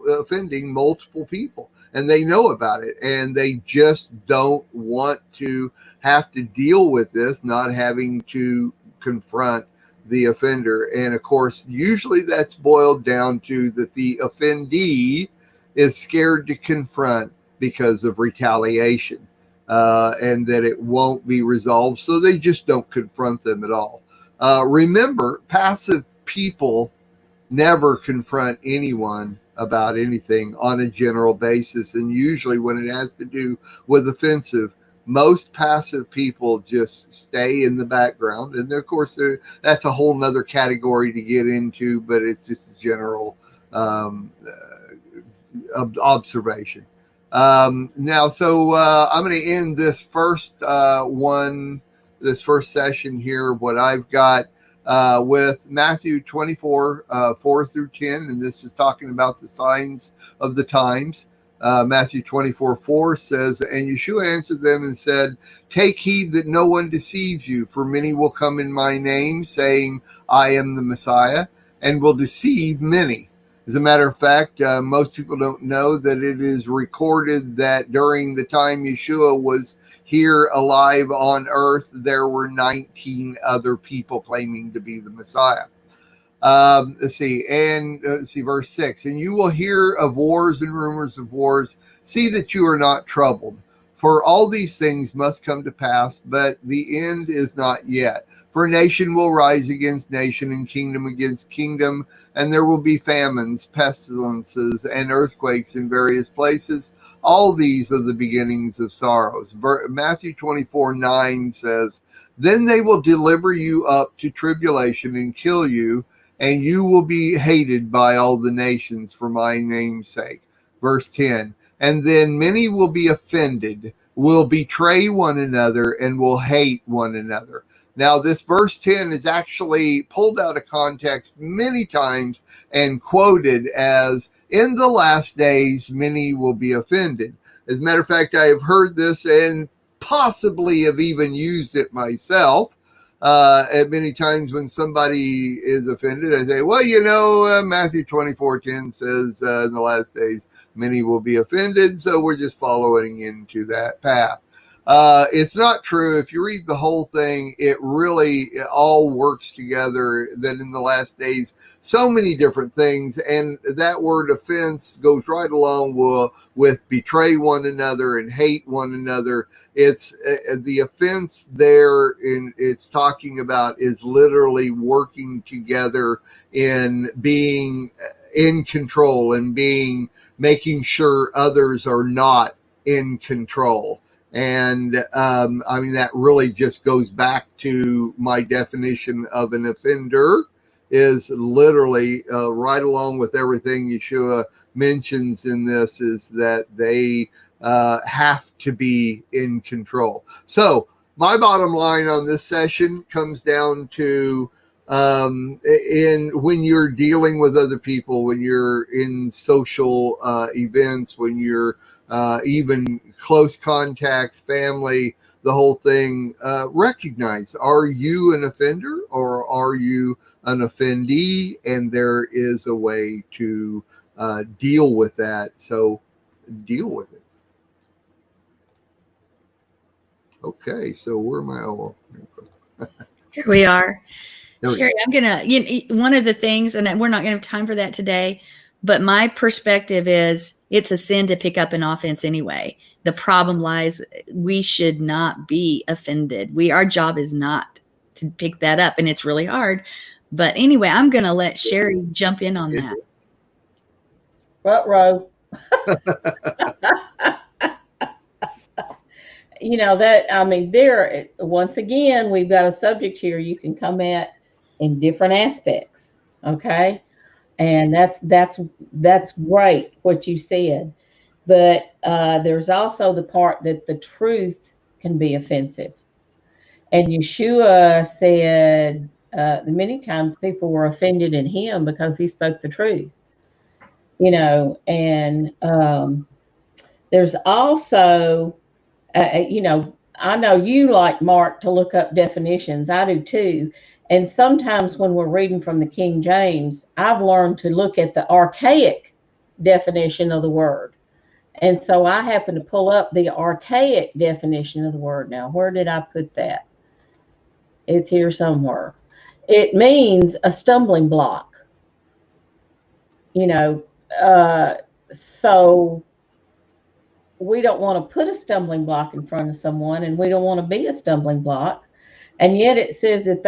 offending multiple people, and they know about it, and they just don't want to have to deal with this, not having to confront the offender. And of course, usually that's boiled down to that the offendee is scared to confront because of retaliation, and that it won't be resolved, so they just don't confront them at all. Remember, passive people never confront anyone about anything on a general basis, and usually when it has to do with offensive, most passive people just stay in the background. And of course, that's a whole nother category to get into, but it's just a general observation. Now, so I'm going to end this first session here, what I've got with Matthew 24, 4 through 10. And this is talking about the signs of the times. Matthew 24, 4 says, and Yeshua answered them and said, take heed that no one deceives you, for many will come in my name, saying, I am the Messiah, and will deceive many. As a matter of fact, most people don't know that it is recorded that during the time Yeshua was here alive on earth, there were 19 other people claiming to be the Messiah. Let's see, verse 6. And you will hear of wars and rumors of wars. See that you are not troubled. For all these things must come to pass, but the end is not yet. For nation will rise against nation and kingdom against kingdom, and there will be famines, pestilences, and earthquakes in various places. All these are the beginnings of sorrows. Matthew 24, 9 says, then they will deliver you up to tribulation and kill you, and you will be hated by all the nations for my name's sake. Verse 10, and then many will be offended, will betray one another, and will hate one another. Now, this verse 10 is actually pulled out of context many times and quoted as, in the last days, many will be offended. As a matter of fact, I have heard this and possibly have even used it myself. At many times when somebody is offended, I say, well, Matthew 24:10 says in the last days, many will be offended. So we're just following into that path. It's not true. If you read the whole thing, it all works together, that in the last days, so many different things. And that word offense goes right along with betray one another and hate one another. It's the offense there it's talking about is literally working together in being in control and making sure others are not in control. And that really just goes back to my definition of an offender is literally right along with everything Yeshua mentions in this, is that they have to be in control. So my bottom line on this session comes down to when you're dealing with other people, when you're in social events, when you're even close contacts, family, the whole thing, recognize, are you an offender or are you an offendee? And there is a way to deal with that. So deal with it. Okay, so where am I? Here we are. No, Sherry, I'm gonna. One of the things, and we're not gonna have time for that today, but my perspective is it's a sin to pick up an offense anyway. The problem lies we should not be offended. Our job is not to pick that up, and it's really hard. But anyway, I'm gonna let Sherry jump in on that. Front row. There, once again, we've got a subject here you can come at in different aspects. Okay. And that's great what you said. But there's also the part that the truth can be offensive. And Yeshua said many times people were offended in him because he spoke the truth. And there's also, I know you like, Mark, to look up definitions. I do too. And sometimes when we're reading from the King James, I've learned to look at the archaic definition of the word. And so I happen to pull up the archaic definition of the word. Now, where did I put that? It's here somewhere. It means a stumbling block. So we don't want to put a stumbling block in front of someone, and we don't want to be a stumbling block. And yet it says that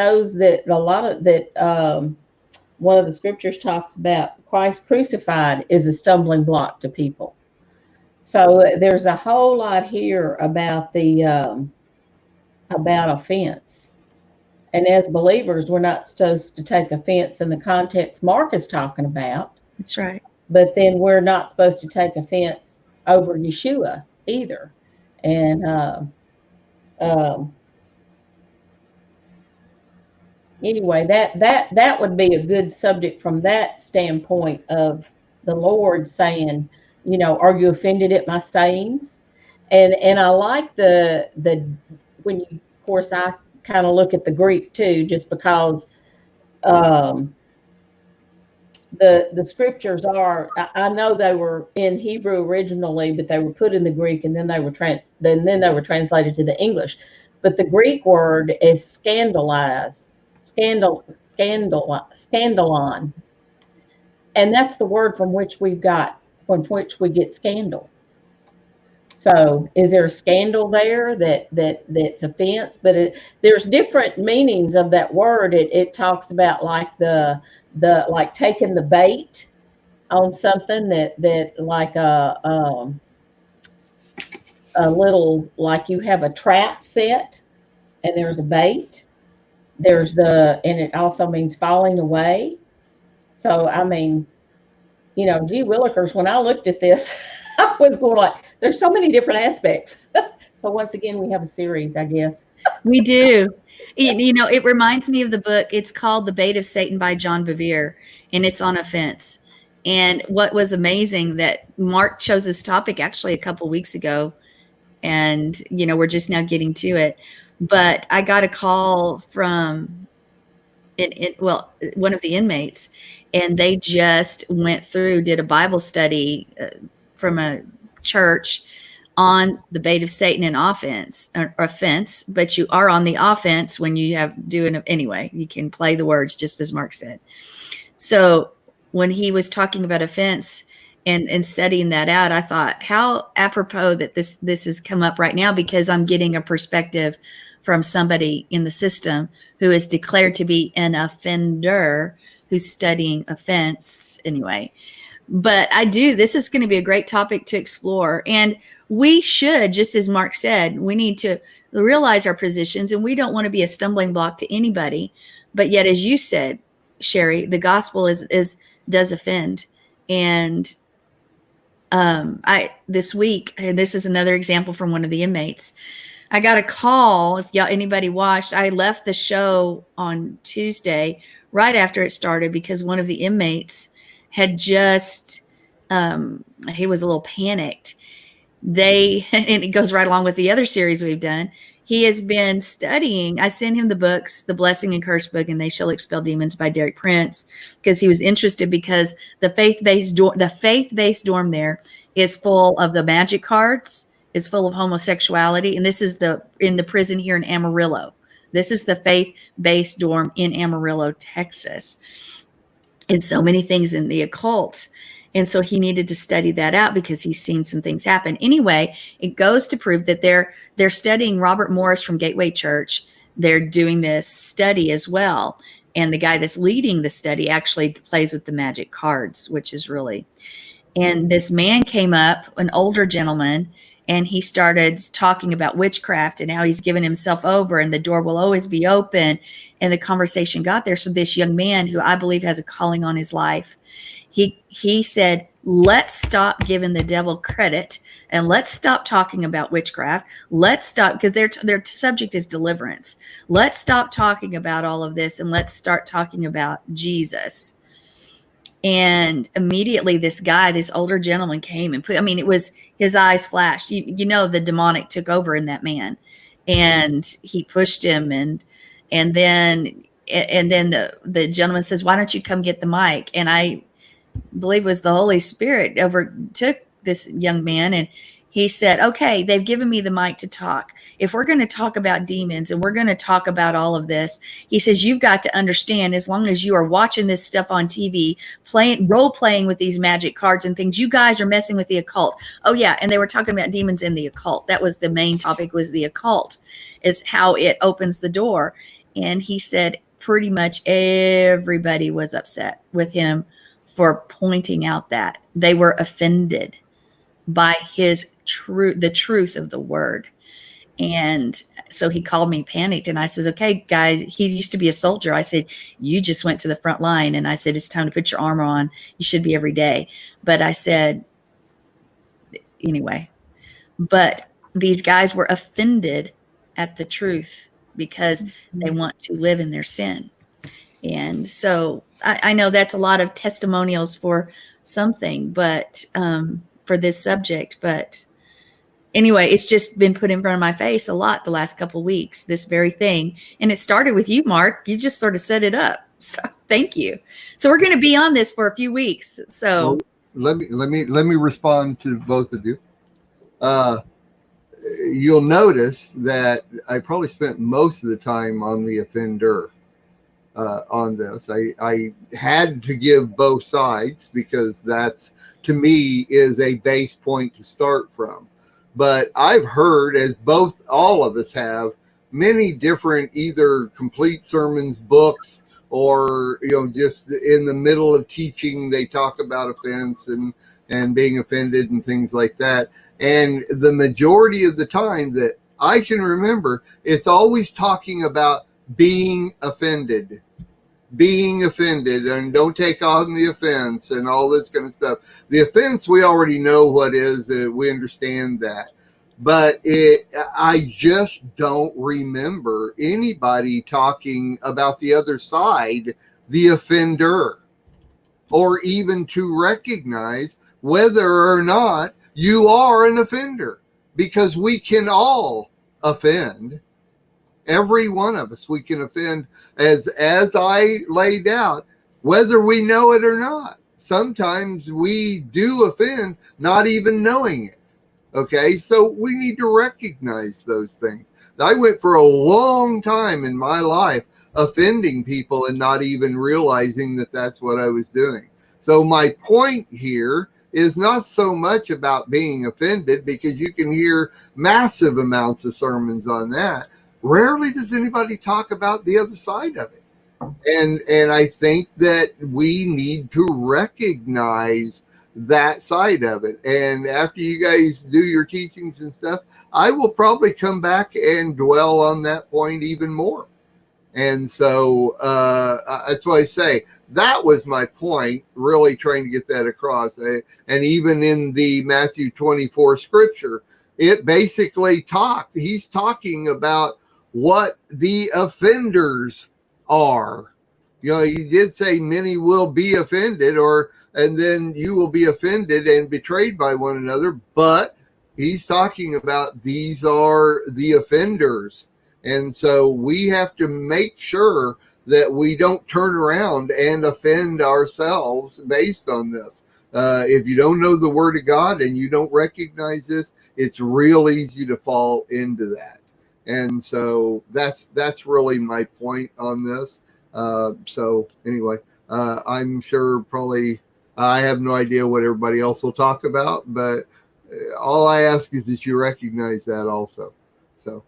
one of the scriptures talks about Christ crucified is a stumbling block to people. So there's a whole lot here about about offense. And as believers, we're not supposed to take offense in the context Mark is talking about. That's right. But then we're not supposed to take offense over Yeshua either. And anyway, that would be a good subject from that standpoint of the Lord saying, are you offended at my sayings? And I like the when you, of course, I kind of look at the Greek too, just because the scriptures are, I know they were in Hebrew originally, but they were put in the Greek, and then they were translated to the English. But the Greek word is scandalon, and that's the word from which we get scandal. So is there a scandal there that's offense? But there's different meanings of that word. It talks about like like taking the bait on something that like a little, like you have a trap set and there's a bait. And it also means falling away. So, gee willikers, when I looked at this, I was going like, there's so many different aspects. So once again, we have a series, I guess. We do. It reminds me of the book. It's called The Bait of Satan by John Bevere, and it's on offense. And what was amazing that Mark chose this topic actually a couple weeks ago, and we're just now getting to it. But I got a call from one of the inmates, and they just did a Bible study from a church on the bait of Satan and offense, but you are on the offense when you anyway, you can play the words just as Mark said. So when he was talking about offense and studying that out, I thought how apropos that this has come up right now, because I'm getting a perspective from somebody in the system who is declared to be an offender, who's studying offense anyway. But this is going to be a great topic to explore. And we should, just as Mark said, we need to realize our positions, and we don't want to be a stumbling block to anybody. But yet, as you said, Sherry, the gospel does offend. And this week, and this is another example from one of the inmates, I got a call. If anybody watched, I left the show on Tuesday right after it started because one of the inmates had just, he was a little panicked. And it goes right along with the other series we've done. He has been studying. I sent him the books, The Blessing and Curse book, and They Shall Expel Demons by Derek Prince, because he was interested, because the faith-based dorm there is full of the magic cards, is full of homosexuality. And this is in the prison here in Amarillo. This is the faith-based dorm in Amarillo, Texas. And so many things in the occult. And so he needed to study that out because he's seen some things happen. Anyway, it goes to prove that they're studying Robert Morris from Gateway Church. They're doing this study as well. And the guy that's leading the study actually plays with the magic cards, which is really. And this man came up, an older gentleman, and he started talking about witchcraft and how he's given himself over and the door will always be open. And the conversation got there. So this young man, who I believe has a calling on his life, he said, let's stop giving the devil credit and let's stop talking about witchcraft. Let's stop, because their subject is deliverance. Let's stop talking about all of this and let's start talking about Jesus. And immediately this older gentleman came and it was, his eyes flashed. You know, the demonic took over in that man, and he pushed him. And then the gentleman says, why don't you come get the mic? And I believe it was the Holy Spirit overtook this young man. And he said, okay, they've given me the mic to talk. If we're going to talk about demons and we're going to talk about all of this, he says, you've got to understand, as long as you are watching this stuff on TV, role playing with these magic cards and things, you guys are messing with the occult. Oh yeah. And they were talking about demons in the occult. That was the main topic, was the occult, is how it opens the door. And he said pretty much everybody was upset with him for pointing out that they were offended by the truth of the word. And so he called me panicked, and I says, okay, guys, he used to be a soldier. I said, you just went to the front line. And I said, it's time to put your armor on. You should be every day. But I said, anyway, but these guys were offended at the truth because they want to live in their sin. And so I know that's a lot of testimonials for something, but for this subject. But anyway, it's just been put in front of my face a lot the last couple of weeks, this very thing. And it started with you, Mark. You just sort of set it up. So thank you. So we're going to be on this for a few weeks. So well, let me respond to both of you. You'll notice that I probably spent most of the time on the offender. On this, I had to give both sides because that's, to me, is a base point to start from. But I've heard, as all of us have, many different either complete sermons, books, or just in the middle of teaching, they talk about offense and being offended and things like that. And the majority of the time that I can remember, it's always talking about being offended, and don't take on the offense and all this kind of stuff. The offense, we already know what is. We understand that. But I just don't remember anybody talking about the other side, the offender, or even to recognize whether or not you are an offender, because we can all offend. Every one of us, we can offend, as I laid out, whether we know it or not. Sometimes we do offend, not even knowing it. Okay, so we need to recognize those things. I went for a long time in my life offending people and not even realizing that that's what I was doing. So my point here is not so much about being offended, because you can hear massive amounts of sermons on that. Rarely does anybody talk about the other side of it. And I think that we need to recognize that side of it. And after you guys do your teachings and stuff, I will probably come back and dwell on that point even more. And so that's why I say that was my point, really trying to get that across. And even in the Matthew 24 scripture, it basically he's talking about what the offenders are. He did say many will be offended, and then you will be offended and betrayed by one another. But he's talking about these are the offenders. And so we have to make sure that we don't turn around and offend ourselves based on this. If you don't know the Word of God and you don't recognize this, it's real easy to fall into that. And so that's really my point on this. So anyway, I'm sure probably I have no idea what everybody else will talk about, but all I ask is that you recognize that also. So,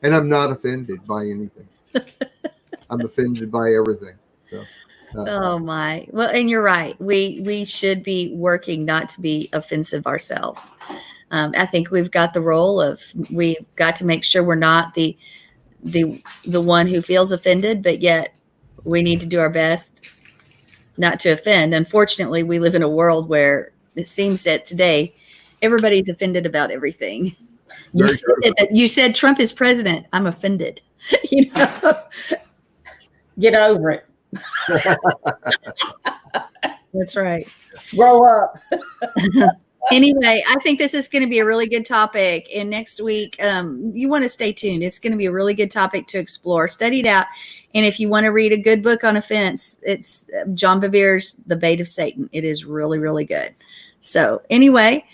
and I'm not offended by anything. I'm offended by everything. So. Oh my. Well, and you're right. We should be working not to be offensive ourselves. I think we've got the role of, we've got to make sure we're not the one who feels offended, but yet we need to do our best not to offend. Unfortunately, we live in a world where it seems that today everybody's offended about everything. You said Trump is president. I'm offended. You know? Get over it. That's right. Grow up. Anyway, I think this is going to be a really good topic. And next week, you want to stay tuned. It's going to be a really good topic to explore. Study it out. And if you want to read a good book on offense, it's John Bevere's The Bait of Satan. It is really, really good. So anyway,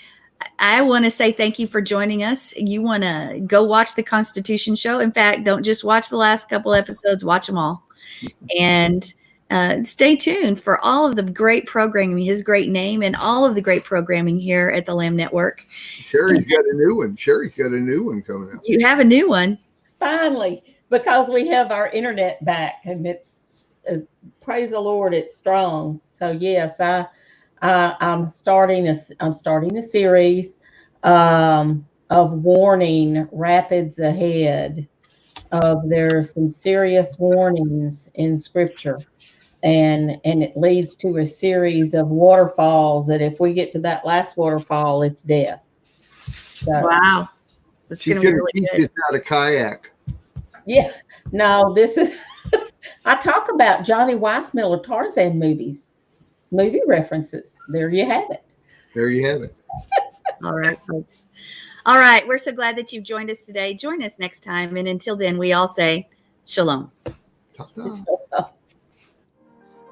I want to say thank you for joining us. You want to go watch the Constitution show. In fact, don't just watch the last couple episodes, watch them all. And stay tuned for all of the great programming, his great name, and all of the great programming here at the Lamb Network. Sherry's got a new one. Sherry's got a new one coming out. You have a new one. Finally, because we have our internet back, and it's praise the Lord, it's strong. So yes, I'm starting a series of warning rapids ahead. There's some serious warnings in Scripture. And it leads to a series of waterfalls that if we get to that last waterfall, it's death. So, wow. That's She's going to be going to really teach good. us how to kayak. yeah. No, this is, I talk about Johnny Weissmuller Tarzan movie references. There you have it. There you have it. All right, folks. All right. We're so glad that you've joined us today. Join us next time. And until then, we all say shalom. Ta-ta.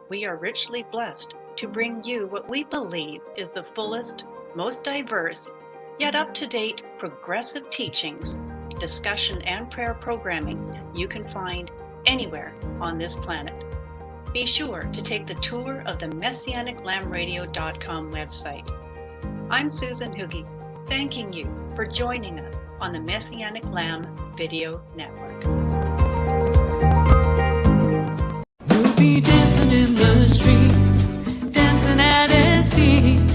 We are richly blessed to bring you what we believe is the fullest, most diverse, yet up-to-date progressive teachings, discussion, and prayer programming you can find anywhere on this planet. Be sure to take the tour of the MessianicLambRadio.com website. I'm Susan Hoogie, thanking you for joining us on the Messianic Lamb Video Network. We'll be dancing in the streets, dancing at his feet,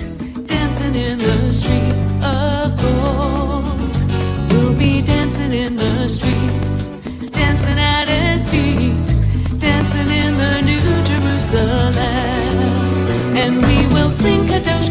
dancing in the streets of gold. We'll be dancing in the streets, dancing at his feet, dancing in the New Jerusalem. And we will sing Kadosh,